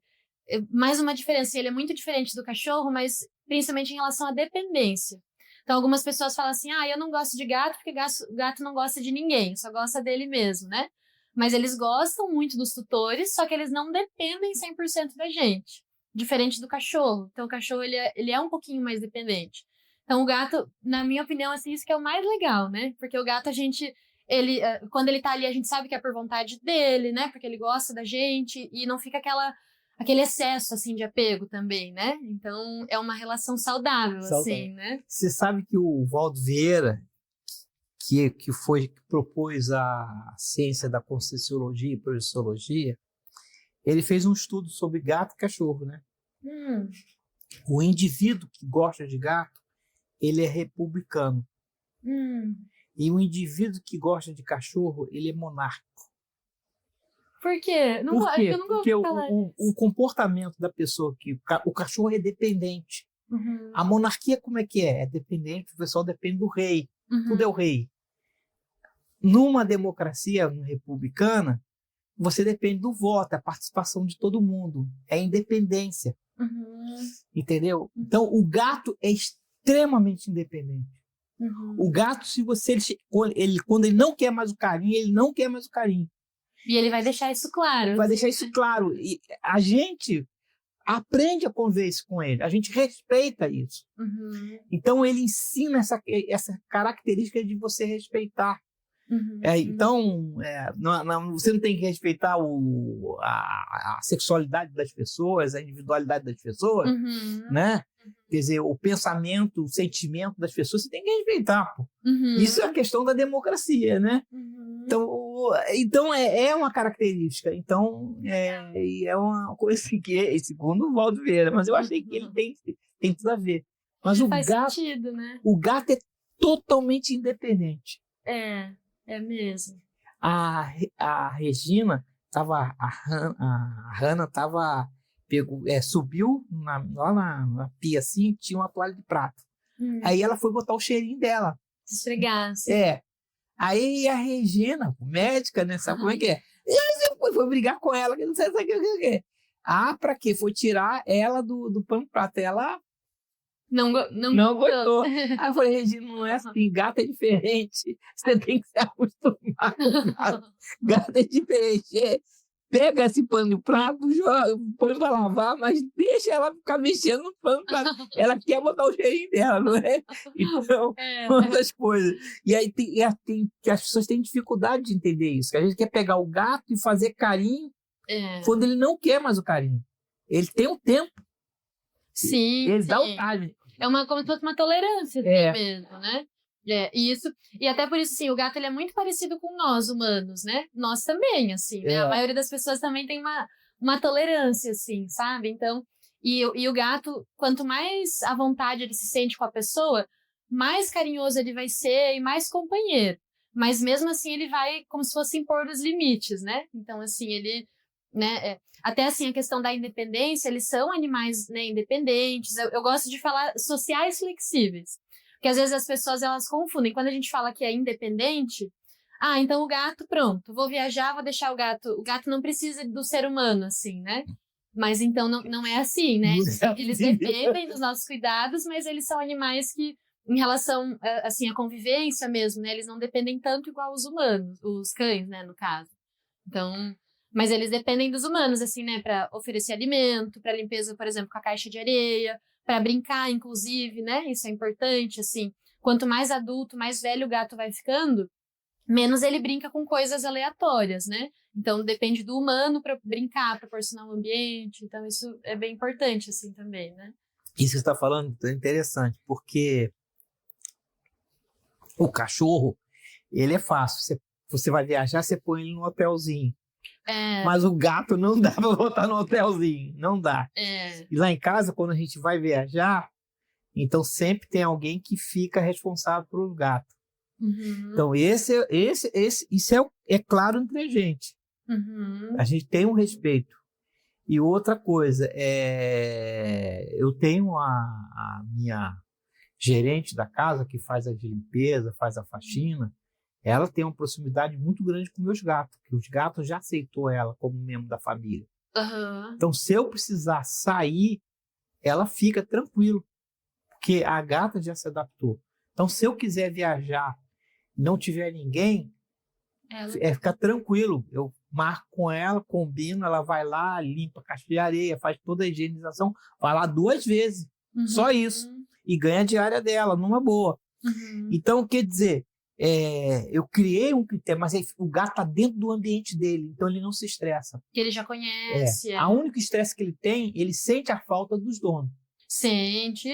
S2: mais uma diferença. Ele é muito diferente do cachorro, mas principalmente em relação à dependência. Então, algumas pessoas falam assim, eu não gosto de gato porque gato não gosta de ninguém, só gosta dele mesmo, né? Mas eles gostam muito dos tutores, só que eles não dependem 100% da gente. Diferente do cachorro. Então, o cachorro, ele é um pouquinho mais dependente. Então, o gato, na minha opinião, assim, isso que é o mais legal, né? Porque o gato, quando ele tá ali, a gente sabe que é por vontade dele, né? Porque ele gosta da gente e não fica aquele excesso, assim, de apego também, né? Então, é uma relação saudável, assim, né?
S1: Você sabe que o Valdo Vieira, que propôs a ciência da conscienciologia e projeciologia, ele fez um estudo sobre gato e cachorro, né? O indivíduo que gosta de gato, ele é republicano. E o indivíduo que gosta de cachorro, ele é monárquico.
S2: Por quê?
S1: Por quê?
S2: Eu não
S1: Porque
S2: gosto de falar
S1: o comportamento da pessoa, o cachorro é dependente. A monarquia como é que é? É dependente, o pessoal depende do rei. Tudo é o rei. Numa democracia republicana, você depende do voto, a participação de todo mundo. É independência. Entendeu? Então, o gato é extremamente independente. O gato, quando ele não quer mais o carinho, ele não quer mais o carinho.
S2: E ele vai deixar isso claro.
S1: Vai deixar isso claro. E a gente aprende a conviver isso com ele. A gente respeita isso. Então, ele ensina essa característica de você respeitar. Então, você não tem que respeitar a sexualidade das pessoas, a individualidade das pessoas, né? Quer dizer, o pensamento, o sentimento das pessoas, você tem que respeitar, pô. Isso é a questão da democracia, né? Então é uma característica. Então, é uma coisa que segundo o Valdo Vieira, mas eu achei que ele tem tudo a ver. Mas
S2: Faz sentido, né?
S1: o gato é totalmente independente.
S2: É mesmo.
S1: A Regina tava, a Hannah tava, subiu lá na pia assim, tinha uma toalha de prato. Aí ela foi botar o cheirinho dela.
S2: Esfregar, assim.
S1: Aí a Regina, médica, né, sabe como é que é? E aí foi brigar com ela, que não sei o que. Pra quê? Foi tirar ela do pano de prato. Ela não gostou. Aí eu falei, Regina, não é assim, gato é diferente. Você tem que se acostumar com gato. Gato é diferente. Pega esse pano de prato, joga, põe pra lavar, mas deixa ela ficar mexendo no pano de prato. Ela quer botar o cheirinho dela, não é? Então, outras coisas. E aí as pessoas têm dificuldade de entender isso. A gente quer pegar o gato e fazer carinho quando ele não quer mais o carinho. Ele tem um tempo.
S2: Sim.
S1: Ele dá o time.
S2: Como se fosse uma tolerância mesmo, né? E até por isso, assim, o gato ele é muito parecido com nós, humanos, né? Nós também, assim, né? A maioria das pessoas também tem uma tolerância, assim, sabe? Então, e o gato, quanto mais à vontade ele se sente com a pessoa, mais carinhoso ele vai ser e mais companheiro. Mas mesmo assim, ele vai como se fosse impor os limites, né? Então, assim, ele... né? Até assim, a questão da independência, eles são animais, né, independentes. Eu gosto de falar sociais flexíveis. Porque às vezes as pessoas elas confundem. Quando a gente fala que é independente, então o gato, pronto, vou viajar, vou deixar o gato. O gato não precisa do ser humano, assim, né? Mas então não é assim, né? Eles dependem dos nossos cuidados, mas eles são animais que, em relação, assim, à convivência mesmo, né? Eles não dependem tanto igual os humanos, os cães, né, no caso. Então, mas eles dependem dos humanos, assim, né? Para oferecer alimento, para limpeza, por exemplo, com a caixa de areia, para brincar, inclusive, né? Isso é importante, assim. Quanto mais adulto, mais velho o gato vai ficando, menos ele brinca com coisas aleatórias, né? Então, depende do humano para brincar, proporcionar um ambiente. Então, isso é bem importante, assim, também, né?
S1: Isso que você está falando é interessante, porque o cachorro, ele é fácil. Você vai viajar, você põe ele num hotelzinho. Mas o gato não dá para botar no hotelzinho, não dá. E lá em casa, quando a gente vai viajar, então sempre tem alguém que fica responsável pelo gato. Então isso é claro entre a gente. A gente tem um respeito. E outra coisa, eu tenho a minha gerente da casa que faz a limpeza, faz a faxina. Ela tem uma proximidade muito grande com meus gatos, porque os gatos já aceitou ela como membro da família. Então, se eu precisar sair, ela fica tranquilo, porque a gata já se adaptou. Então, se eu quiser viajar e não tiver ninguém, fica tranquilo. Eu marco com ela, combino, ela vai lá, limpa a caixa de areia, faz toda a higienização, vai lá 2 vezes, só isso, e ganha a diária dela, numa boa. Então, quer dizer, eu criei um critério, mas o gato está dentro do ambiente dele, então ele não se estressa.
S2: Que ele já conhece.
S1: A única estresse que ele tem, ele sente a falta dos donos.
S2: Sente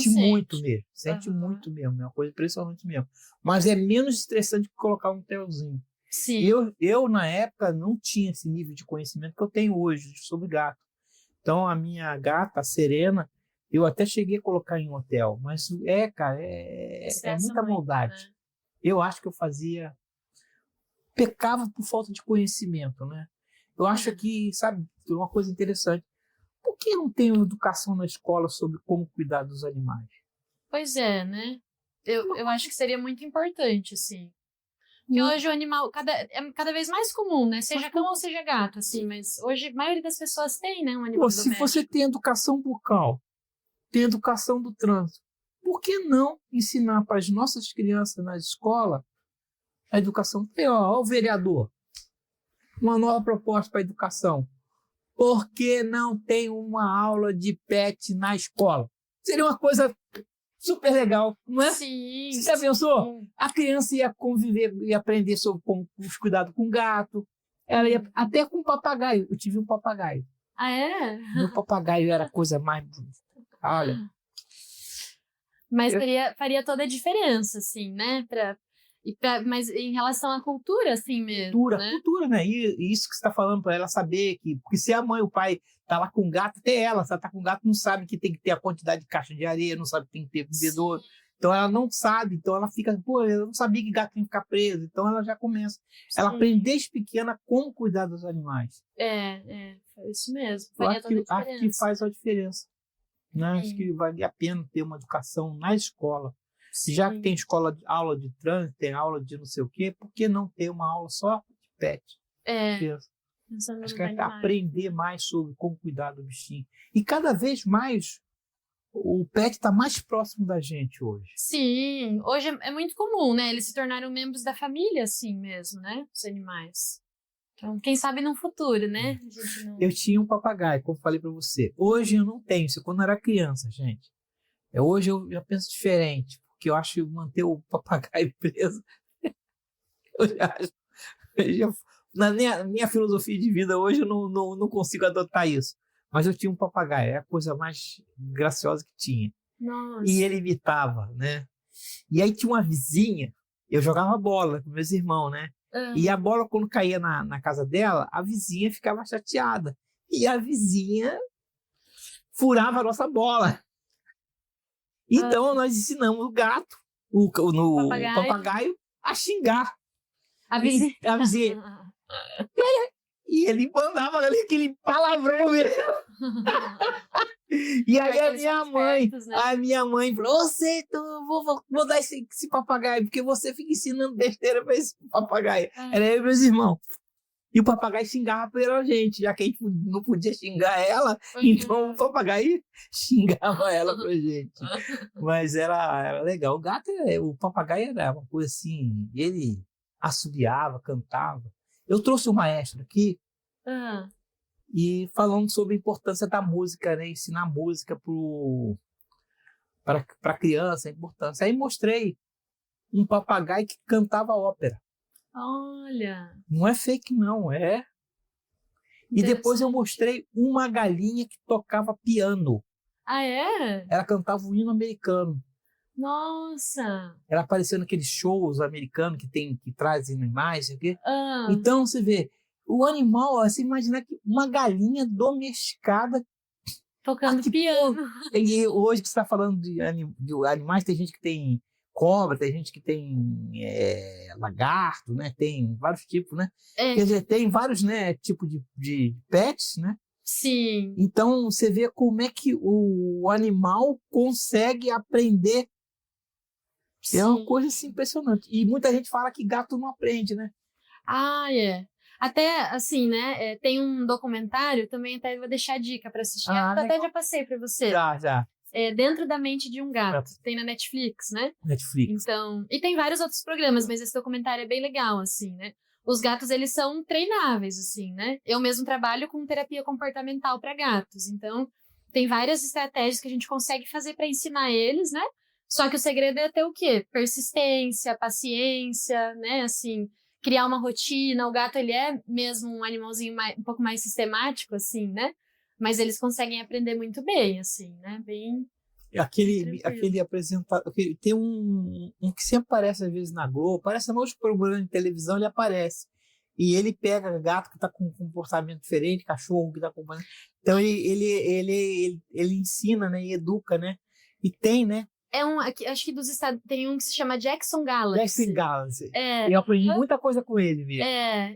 S1: muito mesmo. Sente muito mesmo. É uma coisa impressionante mesmo. Mas é menos estressante que colocar um hotelzinho.
S2: Sim.
S1: Eu, na época, não tinha esse nível de conhecimento que eu tenho hoje sobre gato. Então, a minha gata, a Serena, eu até cheguei a colocar em um hotel. Mas, cara, é muita maldade. Né? Eu acho que eu pecava por falta de conhecimento, né? Eu acho que, sabe, uma coisa interessante. Por que não tem educação na escola sobre como cuidar dos animais?
S2: Pois é, né? Eu acho que seria muito importante, assim. Porque hoje o animal é cada vez mais comum, né? Seja cão ou seja gato, assim. Mas hoje a maioria das pessoas tem, né, um animal doméstico.
S1: Se você tem educação bucal, tem educação do trânsito, por que não ensinar para as nossas crianças na escola a educação? Ó, o vereador, uma nova proposta para a educação. Por que não tem uma aula de pet na escola? Seria uma coisa super legal, não é?
S2: Sim.
S1: Você já pensou? Sim. A criança ia conviver, ia aprender sobre os cuidados com gato, ela ia até com papagaio. Eu tive um papagaio.
S2: Ah, é?
S1: Meu papagaio era a coisa mais... Olha...
S2: Mas faria toda a diferença, assim, né? Mas em relação à cultura, assim mesmo, né?
S1: Cultura, né? E isso que você está falando para ela saber que, porque se a mãe ou o pai tá lá com gato, até ela, se ela tá com gato, não sabe que tem que ter a quantidade de caixa de areia, não sabe que tem que ter bebedouro. Então ela não sabe, então ela fica, pô, eu não sabia que gato tem que ficar preso. Então ela já começa. Ela aprende desde pequena como cuidar dos animais.
S2: Foi isso mesmo.
S1: Eu
S2: Faria toda a
S1: acho que
S2: diferença.
S1: faz a diferença. Né? Acho que vale a pena ter uma educação na escola. Já que tem aula de trânsito, tem aula de não sei o quê, por que não ter uma aula só de pet? Acho que é aprender mais sobre como cuidar do bichinho. E cada vez mais o pet está mais próximo da gente hoje.
S2: Sim, hoje é muito comum, né? Eles se tornaram membros da família, assim mesmo, né? Os animais. Então, quem sabe no futuro, né?
S1: Eu tinha um papagaio, como falei para você. Hoje eu não tenho, isso quando eu era criança, gente. Hoje eu já penso diferente, porque eu acho que manter o papagaio preso, na minha filosofia de vida hoje eu não consigo adotar isso. Mas eu tinha um papagaio, é a coisa mais graciosa que tinha.
S2: Nossa.
S1: E ele imitava, né? E aí tinha uma vizinha, eu jogava bola com meus irmãos, né? E a bola, quando caía na casa dela, a vizinha ficava chateada. E a vizinha furava a nossa bola. Então, nós ensinamos o gato, o papagaio, a xingar.
S2: A vizinha.
S1: E ele mandava ali aquele palavrão mesmo. E aí a minha mãe falou, vou dar esse papagaio, porque você fica ensinando besteira para esse papagaio. Era eu e meus irmãos. E o papagaio xingava pela gente, já que a gente não podia xingar ela, então o papagaio xingava ela pra gente. Mas era legal. O papagaio era uma coisa assim, ele assobiava, cantava. Eu trouxe um maestro aqui, e falando sobre a importância da música, né? Ensinar música para criança, a importância. Aí mostrei um papagaio que cantava ópera.
S2: Olha!
S1: Não é fake, não, é. E depois eu mostrei uma galinha que tocava piano.
S2: Ah, é?
S1: Ela cantava um hino americano.
S2: Nossa!
S1: Ela apareceu naqueles shows americanos que trazem animais, sei o quê. Então, você vê, o animal, você imagina que uma galinha domesticada
S2: tocando piano.
S1: E hoje que você está falando de animais, tem gente que tem cobra, tem gente que tem lagarto, né? Tem vários tipos, né? Quer dizer, tem vários, né, tipos de pets, né?
S2: Sim.
S1: Então, você vê como é que o animal consegue aprender. Sim. É uma coisa assim, impressionante. E muita gente fala que gato não aprende, né?
S2: Até, assim, né, tem um documentário, também até vou deixar a dica para assistir. Até já passei para você.
S1: Já.
S2: Dentro da Mente de um Gato. Tem na Netflix, né?
S1: Netflix.
S2: Então, e tem vários outros programas, mas esse documentário é bem legal, assim, né? Os gatos, eles são treináveis, assim, né? Eu mesmo trabalho com terapia comportamental para gatos, então tem várias estratégias que a gente consegue fazer para ensinar eles, né? Só que o segredo é ter o quê? Persistência, paciência, né? Assim, criar uma rotina. O gato, ele é mesmo um animalzinho um pouco mais sistemático, assim, né? Mas eles conseguem aprender muito bem, assim, né? Bem...
S1: Aquele apresentador... Tem um que sempre aparece às vezes na Globo, aparece em outros programas de televisão, ele aparece. E ele pega gato que está com um comportamento diferente, cachorro que está com... Então ele ensina, né? E educa, né? E tem, né?
S2: Acho que dos estados tem um que se chama Jackson Galaxy.
S1: Jackson Galaxy. Eu aprendi muita coisa com ele mesmo.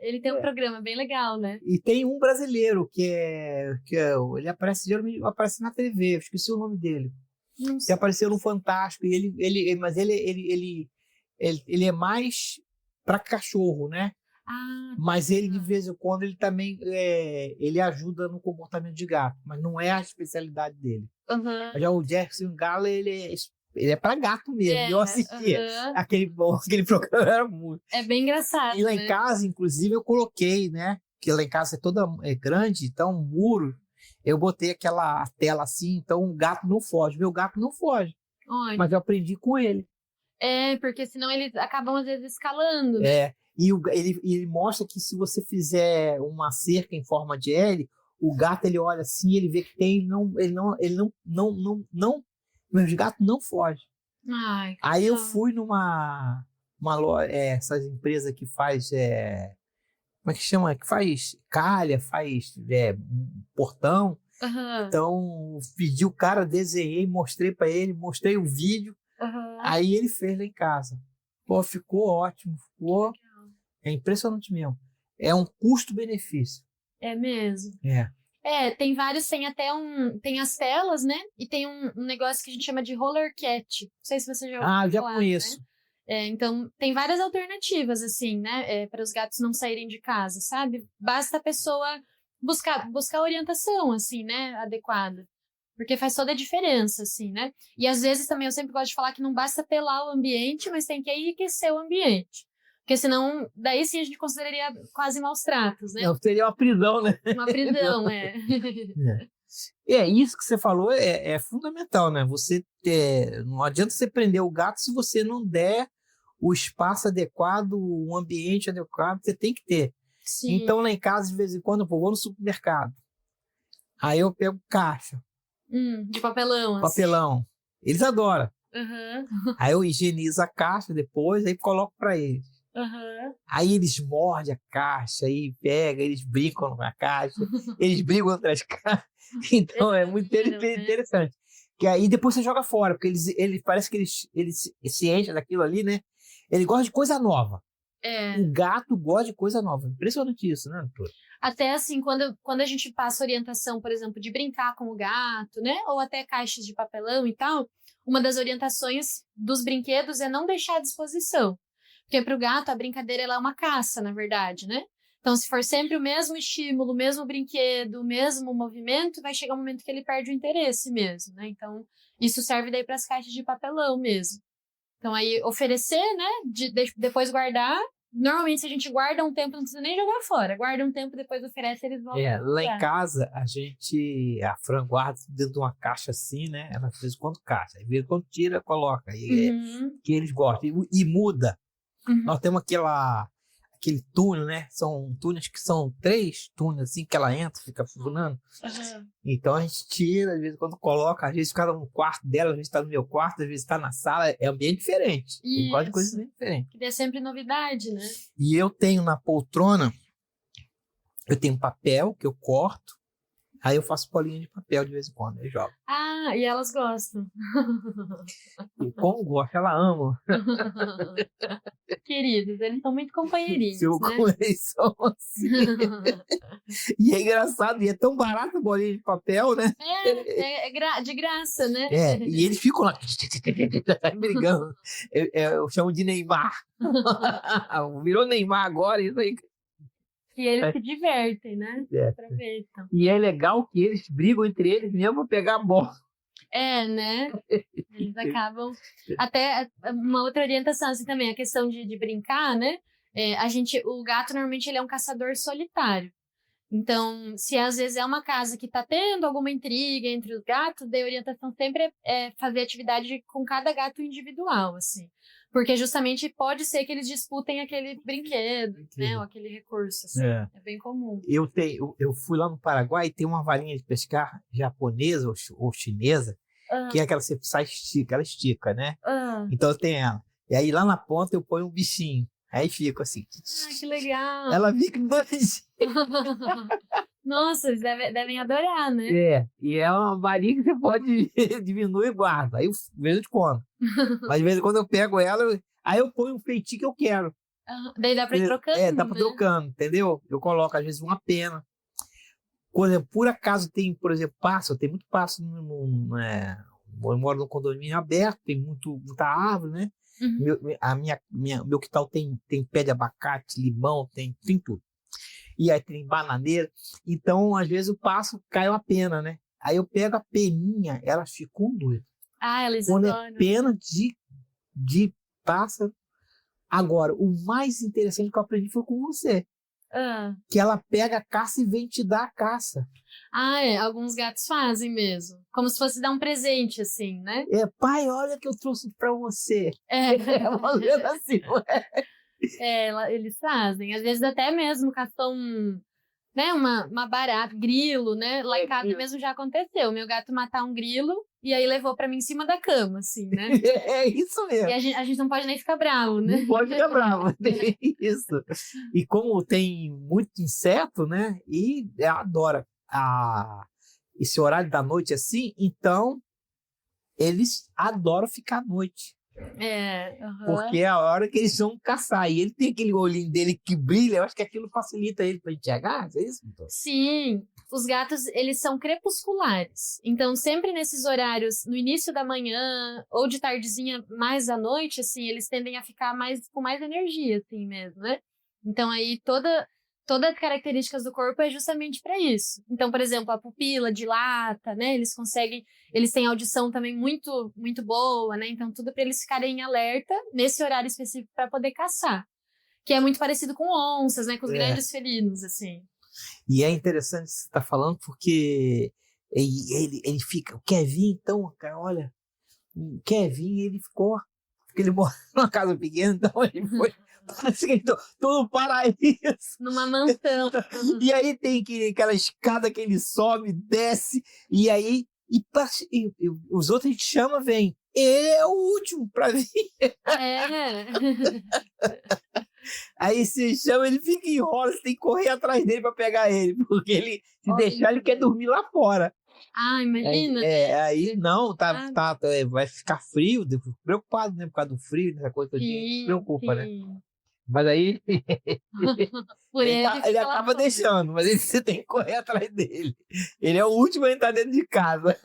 S2: Ele tem um programa bem legal, né?
S1: E tem um brasileiro ele aparece, geralmente aparece na TV, eu esqueci o nome dele. Que apareceu no Fantástico, mas ele é mais para cachorro, né? Mas ele, de vez em quando, ele também ele ajuda no comportamento de gato, mas não é a especialidade dele. Já o Jackson Galaxy, ele é para gato mesmo. Eu assistia. Aquele programa era muito.
S2: É bem engraçado.
S1: E lá em casa, inclusive, eu coloquei, né? Que lá em casa é toda grande, então um muro. Eu botei aquela tela assim, então o gato não foge. Meu gato não foge. Mas eu aprendi com ele.
S2: Porque senão eles acabam às vezes escalando. Né?
S1: E ele mostra que se você fizer uma cerca em forma de L, o gato ele olha assim, ele vê que tem, meus gatos não fogem. Aí eu fui essas empresas que faz, como é que chama? Que faz calha, faz portão.
S2: Aham,
S1: Então, pedi o cara, desenhei, mostrei para ele, mostrei o vídeo,
S2: aham.
S1: aí ele fez lá em casa. Pô, ficou ótimo, ficou, é impressionante mesmo. É um custo-benefício.
S2: É mesmo.
S1: É.
S2: Tem vários, tem as telas, né? E tem um negócio que a gente chama de roller cat. Não sei se você já ouviu
S1: Ah, já
S2: falar,
S1: conheço.
S2: né? Então, tem várias alternativas, assim, né? Para os gatos não saírem de casa, sabe? Basta a pessoa buscar orientação, assim, né? Adequada. Porque faz toda a diferença, assim, né? E às vezes também eu sempre gosto de falar que não basta pelar o ambiente, mas tem que enriquecer o ambiente. Porque senão, daí sim a gente consideraria quase maus tratos, né?
S1: Não, seria uma prisão, né?
S2: Uma prisão, é.
S1: Isso que você falou é fundamental, né? Não adianta você prender o gato se você não der o espaço adequado, o ambiente adequado, você tem que ter.
S2: Sim.
S1: Então, lá em casa, de vez em quando, eu vou no supermercado. Aí eu pego caixa,
S2: De papelão, assim.
S1: papelão. Eles adoram.
S2: Aham,
S1: Aí eu higienizo a caixa depois, aí coloco para eles.
S2: aham.
S1: Aí eles mordem a caixa, aí pega, eles brincam com a caixa, eles brigam entre as caixas. Então é muito interessante. Que aí depois você joga fora, porque eles parece que eles se enchem daquilo ali, né? Ele gosta de coisa nova. O gato gosta de coisa nova. Impressionante isso, né, doutor?
S2: Até assim, quando a gente passa orientação, por exemplo, de brincar com o gato, né? Ou até caixas de papelão e tal, uma das orientações dos brinquedos é não deixar à disposição. Porque para o gato a brincadeira ela é uma caça, na verdade, né? Então, se for sempre o mesmo estímulo, o mesmo brinquedo, o mesmo movimento, vai chegar um momento que ele perde o interesse mesmo, né? Então, isso serve daí para as caixas de papelão mesmo. Então, aí, oferecer, né? Depois guardar. Normalmente, se a gente guarda um tempo, não precisa nem jogar fora. Guarda um tempo, depois oferece, eles voltam a
S1: Lá em
S2: usar.
S1: casa, a Fran guarda dentro de uma caixa assim, né? Ela de vez em quando caixa, de vez em quando tira, coloca. Que eles gostam. E muda.
S2: Uhum.
S1: Nós temos aquele túnel, né? São túneis que são 3 túneis assim que ela entra, fica funcionando.
S2: Uhum.
S1: Então a gente tira, às vezes quando coloca, às vezes fica no quarto dela, às vezes está no meu quarto, às vezes está na sala, é ambiente diferente. Ele gosta de coisas bem diferentes.
S2: Que é sempre novidade, né?
S1: E eu tenho na poltrona, eu tenho papel que eu corto, aí eu faço bolinha de papel de vez em quando, eu jogo.
S2: Ah, e elas gostam.
S1: E como gosta, ela ama.
S2: Queridos, eles são muito companheirinhos, né?
S1: Eles são assim. E é engraçado, e é tão barato a bolinha de papel, né?
S2: De graça, né?
S1: E eles ficam lá brigando. Eu chamo de Neymar. Virou Neymar agora, isso aí.
S2: E eles se divertem, né? Aproveitam.
S1: E é legal que eles brigam entre eles mesmo para pegar a bola.
S2: Né? Eles acabam. Até uma outra orientação assim também, a questão de brincar, né? O gato normalmente ele é um caçador solitário. Então, se às vezes é uma casa que está tendo alguma intriga entre os gatos, a orientação sempre é fazer atividade com cada gato individual, assim. Porque justamente pode ser que eles disputem aquele brinquedo, né? Ou aquele recurso, assim. É bem comum.
S1: Eu fui lá no Paraguai e tem uma varinha de pescar japonesa ou chinesa, que é aquela que você sai estica, ela estica, né? Então tem ela. E aí lá na ponta eu ponho um bichinho. Aí fica assim.
S2: Que legal!
S1: Ela fica dois.
S2: Nossa, eles devem adorar, né?
S1: E é uma varinha que você pode diminuir e guarda. Aí eu vejo de quando. Mas de vez em quando eu pego ela, aí eu ponho um feitiço que eu quero.
S2: Daí dá pra ir trocando.
S1: Dá pra ir trocando, entendeu? Eu coloco às vezes uma pena. Quando por acaso tem, por exemplo, pássaro, tem muito pássaro. Eu moro num condomínio aberto, tem muita árvore, né? Meu quintal tem pé de abacate, limão, tem tudo. E aí tem bananeira. Então, às vezes, o pássaro cai uma pena, né? Aí eu pego a peninha, elas ficam doidas.
S2: Eles
S1: quando
S2: adoram.
S1: É pena de pássaro. Agora, o mais interessante que eu aprendi foi com você. Que ela pega a caça e vem te dar a caça.
S2: Alguns gatos fazem mesmo. Como se fosse dar um presente, assim, né?
S1: Pai, olha que eu trouxe pra você. Assim,
S2: eles fazem. Às vezes até mesmo caçam né, uma barata, grilo, né? Lá em casa mesmo já aconteceu. Meu gato matar um grilo e aí levou pra mim em cima da cama, assim, né?
S1: É isso mesmo.
S2: E a gente não pode nem ficar bravo, né?
S1: Não pode ficar bravo, tem isso. E como tem muito inseto, né? E adora esse horário da noite assim, então eles adoram ficar à noite. Porque é a hora que eles vão caçar. E ele tem aquele olhinho dele que brilha, eu acho que aquilo facilita ele para enxergar, é isso?
S2: Sim, os gatos, eles são crepusculares. Então, sempre nesses horários, no início da manhã ou de tardezinha, mais à noite, assim, eles tendem a ficar com mais energia, assim mesmo, né? Então, aí, todas as características do corpo é justamente para isso. Então, por exemplo, a pupila dilata, né? Eles têm audição também muito, muito boa, né? Então, tudo para eles ficarem em alerta nesse horário específico para poder caçar. Que é muito parecido com onças, né? Com os grandes felinos, assim.
S1: E é interessante isso que você está falando, porque ele fica. O Kevin, então, cara, olha, o Kevin, ele ficou. Porque ele mora numa casa pequena, então ele foi. Parece que ele tô no paraíso.
S2: Numa mansão.
S1: E aí tem aquela escada que ele sobe, desce, e aí. E os outros a gente chama, vem. Ele é o último para vir.
S2: É.
S1: Aí você chama, ele fica em rola, você tem que correr atrás dele para pegar ele, porque ele, se deixar, ele quer dormir lá fora.
S2: Ah, imagina.
S1: Aí não, vai ficar frio, preocupado, né, por causa do frio, essa coisa que a gente se preocupa, né? Mas aí
S2: Por
S1: ele acaba deixando, mas você tem que correr atrás dele. Ele é o último a entrar dentro de casa.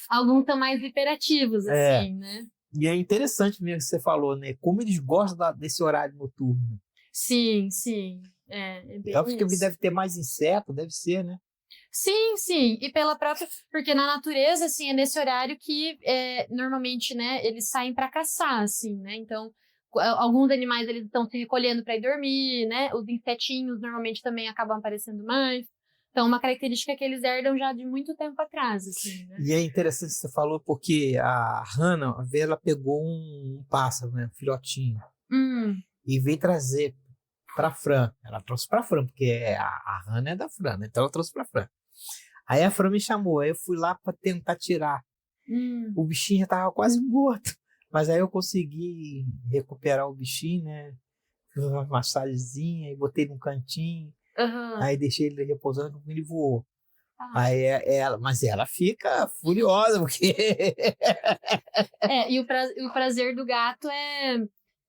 S2: Alguns são mais hiperativos, assim, né?
S1: E é interessante mesmo que você falou, né? Como eles gostam desse horário noturno.
S2: Sim, sim. É bem
S1: Eu acho que
S2: isso.
S1: deve ter mais inseto, deve ser, né?
S2: Sim, sim. E pela própria... Porque na natureza, assim, é nesse horário que, normalmente, né, eles saem para caçar, assim, né? Então, alguns animais, eles estão se recolhendo para ir dormir, né? Os insetinhos, normalmente, também acabam aparecendo mais. Então, uma característica que eles herdam já de muito tempo atrás, assim, né?
S1: E é interessante que você falou, porque a Hannah, ela pegou um pássaro, né? Um filhotinho. E veio trazer para Fran. Ela trouxe para Fran, porque a Hannah é da Fran, né? Então ela trouxe para Fran. Aí a Fran me chamou, aí eu fui lá para tentar tirar. O bichinho já estava quase morto. Mas aí eu consegui recuperar o bichinho, né? Fiz uma massagenzinha e botei num cantinho. Aí deixei ele repousando e ele voou. Aí mas ela fica furiosa, porque.
S2: E o prazer do gato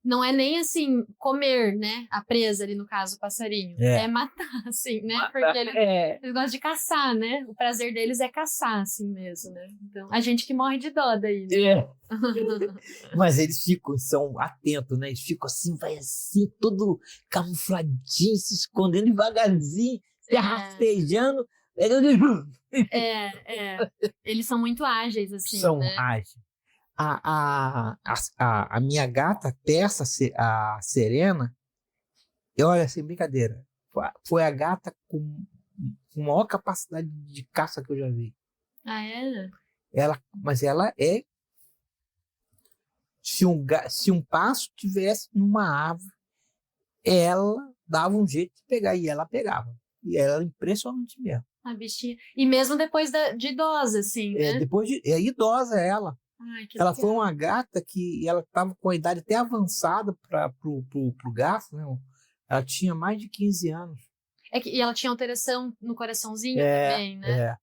S2: não é nem assim comer, né? A presa ali, no caso, o passarinho. É matar, assim, né? Porque eles gostam de caçar, né? O prazer deles é caçar, assim mesmo, né? Então, a gente que morre de dó daí. Né?
S1: Mas eles são atentos, né? Eles ficam assim, vai assim, todo camufladinho, se escondendo devagarzinho, se rastejando.
S2: Eles são muito ágeis, assim,
S1: São
S2: né?
S1: ágeis. A minha gata persa, a Serena, olha, sem brincadeira, foi a gata com maior capacidade de caça que eu já vi. Mas ela é. Se um pássaro tivesse numa árvore, ela dava um jeito de pegar, e ela pegava. E ela era impressionante mesmo.
S2: A bichinha. E mesmo depois de idosa, assim, né?
S1: É idosa ela. Ela
S2: legal.
S1: foi uma gata que ela estava com a idade até avançada pro gato, né? Ela tinha mais de 15 anos.
S2: E ela tinha alteração no coraçãozinho também, né?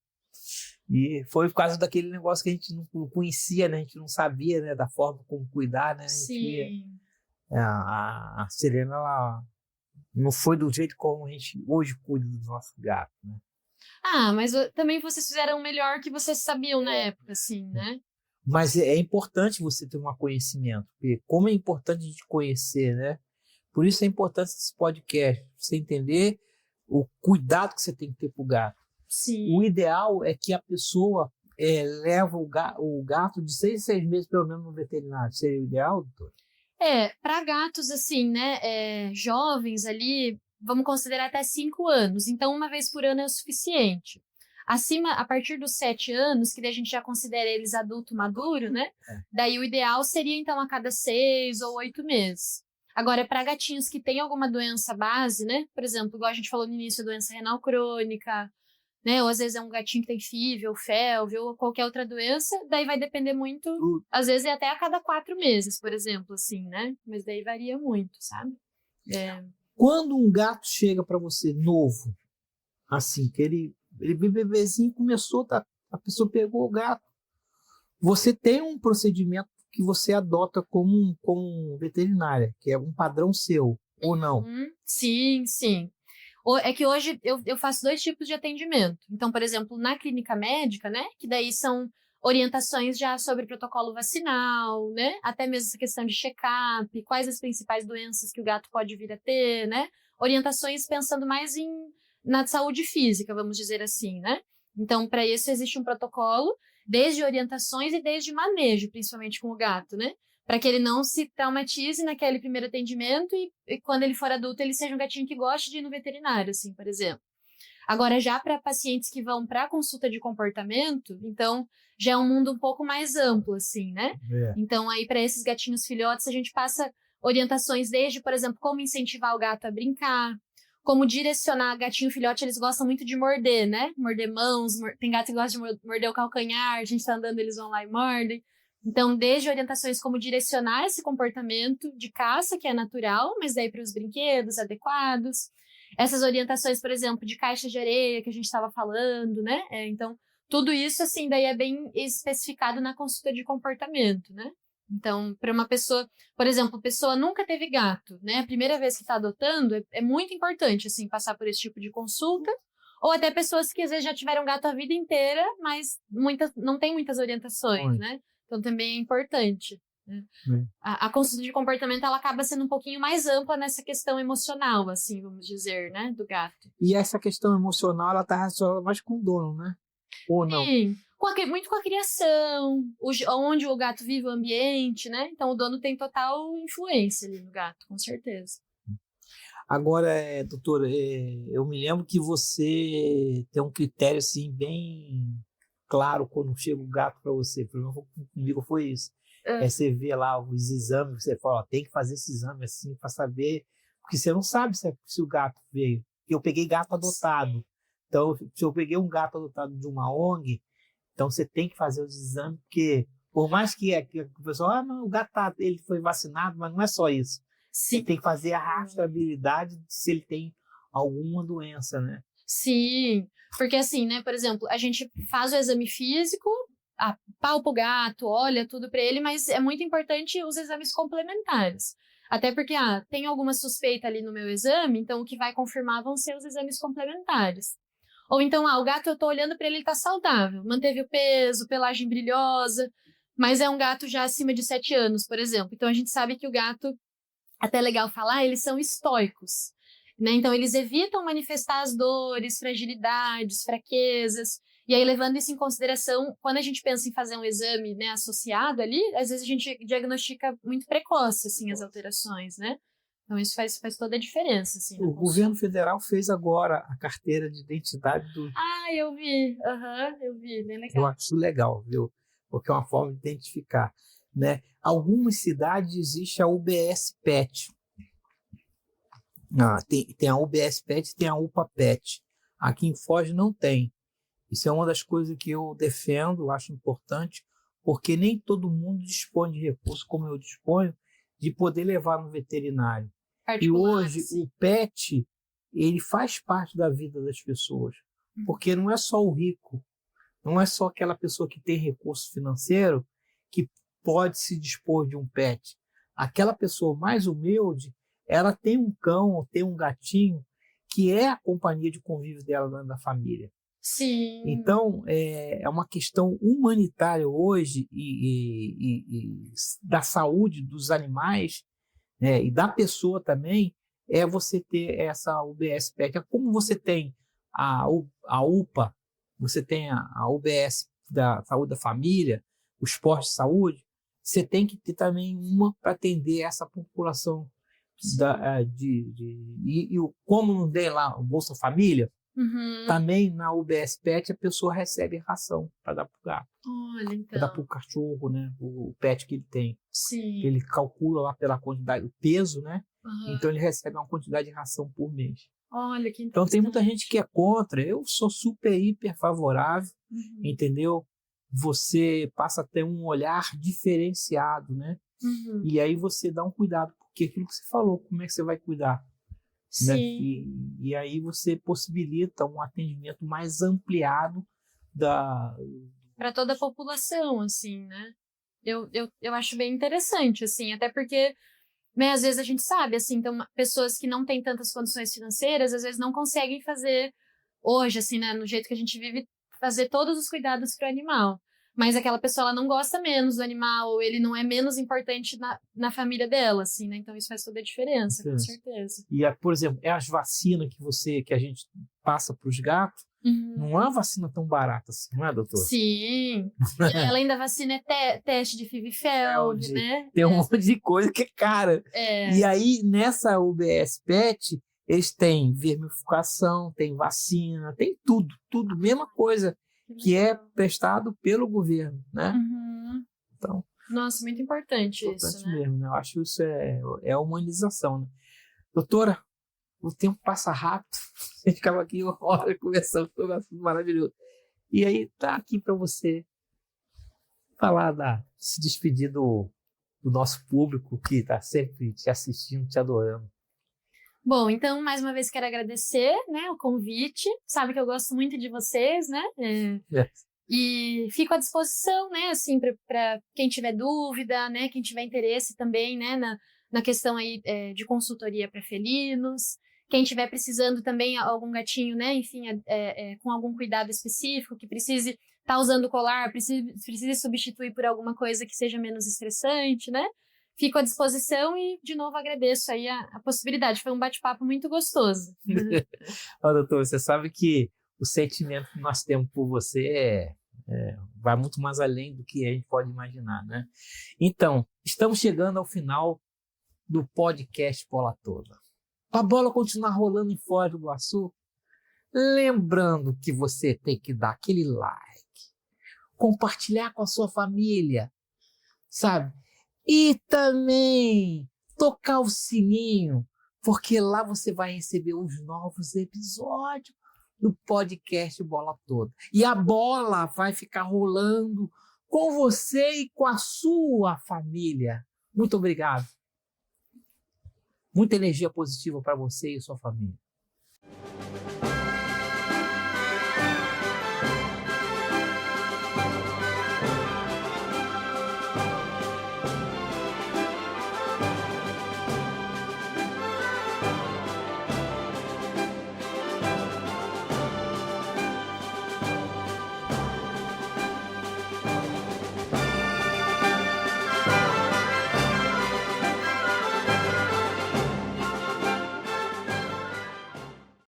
S1: E foi por causa daquele negócio que a gente não conhecia, né? A gente não sabia, né? Da forma como cuidar, né? A Serena, ela não foi do jeito como a gente hoje cuida dos nossos gatos, né?
S2: Mas também vocês fizeram o melhor que vocês sabiam na época, assim, né?
S1: Mas é importante você ter um conhecimento, porque como é importante a gente conhecer, né? Por isso é importante esse podcast, você entender o cuidado que você tem que ter com o gato.
S2: Sim.
S1: O ideal é que a pessoa leva o gato de 6 em 6 meses, pelo menos, no veterinário. Seria o ideal, doutor?
S2: Para gatos, assim, né, jovens ali, vamos considerar até 5 anos. Então, uma vez por ano é o suficiente. A partir dos 7 anos, que daí a gente já considera eles adulto maduro, né? Daí o ideal seria, então, a cada 6 ou 8 meses. Agora, para gatinhos que têm alguma doença base, né? Por exemplo, igual a gente falou no início, doença renal crônica, né? Ou às vezes é um gatinho que tem FIV, ou FeLV, ou qualquer outra doença, daí vai depender muito, às vezes é até a cada 4 meses, por exemplo, assim, né? Mas daí varia muito, sabe?
S1: Quando um gato chega para você novo, assim, que ele bem bebezinho, começou, tá, a pessoa pegou o gato, você tem um procedimento que você adota como veterinária, que é um padrão seu, ou não?
S2: Sim, sim. É que hoje eu faço 2 tipos de atendimento. Então, por exemplo, na clínica médica, né? Que daí são orientações já sobre protocolo vacinal, né? Até mesmo essa questão de check-up, quais as principais doenças que o gato pode vir a ter, né? Orientações pensando mais na saúde física, vamos dizer assim, né? Então, para isso existe um protocolo, desde orientações e desde manejo, principalmente com o gato, né? Para que ele não se traumatize naquele primeiro atendimento e quando ele for adulto ele seja um gatinho que goste de ir no veterinário, assim, por exemplo. Agora, já para pacientes que vão para consulta de comportamento, então já é um mundo um pouco mais amplo, assim, né? Então, aí para esses gatinhos filhotes, a gente passa orientações desde, por exemplo, como incentivar o gato a brincar, como direcionar gatinho filhote, eles gostam muito de morder, né? Morder mãos, tem gato que gosta de morder o calcanhar, a gente tá andando, eles vão lá e mordem. Então, desde orientações como direcionar esse comportamento de caça, que é natural, mas daí para os brinquedos adequados. Essas orientações, por exemplo, de caixa de areia, que a gente estava falando, né? Então, tudo isso, assim, daí é bem especificado na consulta de comportamento, né? Então, para uma pessoa, por exemplo, a pessoa nunca teve gato, né? A primeira vez que está adotando, é muito importante, assim, passar por esse tipo de consulta. Ou até pessoas que, às vezes, já tiveram gato a vida inteira, mas não tem muitas orientações, né? Então, também é importante. Né? A consulta de comportamento, ela acaba sendo um pouquinho mais ampla nessa questão emocional, assim, vamos dizer, né? Do gato.
S1: E essa questão emocional, ela tá relacionada mais com o dono, né? Ou não?
S2: Sim, muito com a criação, onde o gato vive, o ambiente, né? Então, o dono tem total influência ali no gato, com certeza.
S1: Agora, doutora, eu me lembro que você tem um critério, assim, bem claro quando chega o gato para você. Pelo menos comigo foi isso. Você vê lá os exames, você fala, ó, tem que fazer esse exame assim para saber, porque você não sabe se o gato veio. Eu peguei gato adotado. Então, se eu peguei um gato adotado de uma ONG, então você tem que fazer os exames, porque por mais que o pessoal, não, o gato ele foi vacinado, mas não é só isso.
S2: Sim.
S1: Você tem que fazer a rastreabilidade se ele tem alguma doença, né?
S2: Sim, porque assim, né, por exemplo, a gente faz o exame físico, palpa o gato, olha tudo para ele, mas é muito importante os exames complementares. Até porque, tem alguma suspeita ali no meu exame, então o que vai confirmar vão ser os exames complementares. Ou então, o gato, eu tô olhando para ele tá saudável, manteve o peso, pelagem brilhosa, mas é um gato já acima de 7 anos, por exemplo. Então a gente sabe que o gato, até é legal falar, eles são estoicos. Né? Então, eles evitam manifestar as dores, fragilidades, fraquezas. E aí, levando isso em consideração, quando a gente pensa em fazer um exame, né, associado ali, às vezes a gente diagnostica muito precoce, assim, as alterações, né? Então, isso faz toda a diferença, assim.
S1: O governo federal fez agora a carteira de identidade do...
S2: Eu vi. Eu vi. Bem legal.
S1: Eu acho isso legal, viu? Porque é uma forma de identificar, né? Algumas cidades existe a UBS PET. Tem a UBS PET e tem a UPA PET. Aqui em Foz não tem. Isso é uma das coisas que eu defendo, acho importante, porque nem todo mundo dispõe de recursos como eu disponho, de poder levar no veterinário. E hoje o PET, ele faz parte da vida das pessoas, porque não é só o rico, não é só aquela pessoa que tem recurso financeiro que pode se dispor de um PET. Aquela pessoa mais humilde, ela tem um cão ou tem um gatinho que é a companhia de convívio dela dentro da família.
S2: Sim.
S1: Então, é uma questão humanitária hoje e da saúde dos animais, né, e da pessoa também, é você ter essa UBS PET. É como você tem a UPA, você tem a UBS da saúde da família, os postos de saúde, você tem que ter também uma para atender essa população. Como não tem lá o Bolsa Família, também na UBS PET a pessoa recebe ração para dar para o gato.
S2: Olha, então.
S1: Para dar para o cachorro, né? O PET que ele tem.
S2: Sim.
S1: Ele calcula lá pela quantidade, o peso, né? Então ele recebe uma quantidade de ração por mês.
S2: Olha, que
S1: Então, tem muita
S2: interessante.
S1: gente que é contra. Eu sou super, hiper favorável,
S2: Uhum,
S1: entendeu? Você passa a ter um olhar diferenciado, né?
S2: uhum.
S1: E aí você dá um cuidado, porque aquilo que você falou, como é que você vai cuidar, né?
S2: Sim,
S1: E aí você possibilita um atendimento mais ampliado da...
S2: para toda a população, assim, né? Eu acho bem interessante, assim, até porque, né, às vezes a gente sabe, assim, então, pessoas que não têm tantas condições financeiras, às vezes não conseguem fazer hoje, assim, né, no jeito que a gente vive, fazer todos os cuidados para o animal. Mas aquela pessoa, ela não gosta menos do animal, ou ele não é menos importante na família dela, assim, né? Então isso faz toda a diferença, com certeza.
S1: E, por exemplo, é as vacinas que a gente passa para os gatos,
S2: Uhum.
S1: não é uma vacina tão barata assim, não é, doutor?
S2: Sim. E aí, além da vacina, é teste de FIV-FeLV, né?
S1: Tem um monte de coisa que é cara. E
S2: É.
S1: aí, nessa UBS PET, eles têm vermifugação, tem vacina, tem tudo, tudo, mesma coisa
S2: Que
S1: que é
S2: legal.
S1: prestado pelo governo, né?
S2: Uhum.
S1: Então,
S2: Nossa, muito importante isso,
S1: importante
S2: né?
S1: mesmo, né? Eu acho isso é humanização, né? Doutora, o tempo passa rápido. A gente ficava aqui uma hora conversando sobre um assunto maravilhoso. E aí, tá aqui para você falar se despedir do nosso público que está sempre te assistindo, te adorando.
S2: Bom, então, mais uma vez quero agradecer, né, o convite. Sabe que eu gosto muito de vocês, né?
S1: É.
S2: E fico à disposição, né, assim, para quem tiver dúvida, né, quem tiver interesse também, né, na questão aí de consultoria para felinos. Quem tiver precisando também algum gatinho, né, enfim, com algum cuidado específico, que precise estar usando o colar, precise substituir por alguma coisa que seja menos estressante, né? Fico à disposição e, de novo, agradeço aí a possibilidade. Foi um bate-papo muito gostoso.
S1: Ó, doutor, você sabe que o sentimento que nós temos por você vai muito mais além do que a gente pode imaginar, né? Então, estamos chegando ao final do podcast Bola Toda. A bola continuar rolando em Foz do Iguaçu, lembrando que você tem que dar aquele like, compartilhar com a sua família, sabe? E também tocar o sininho, porque lá você vai receber os novos episódios do podcast Bola Toda. E a bola vai ficar rolando com você e com a sua família. Muito obrigado. Muita energia positiva para você e sua família.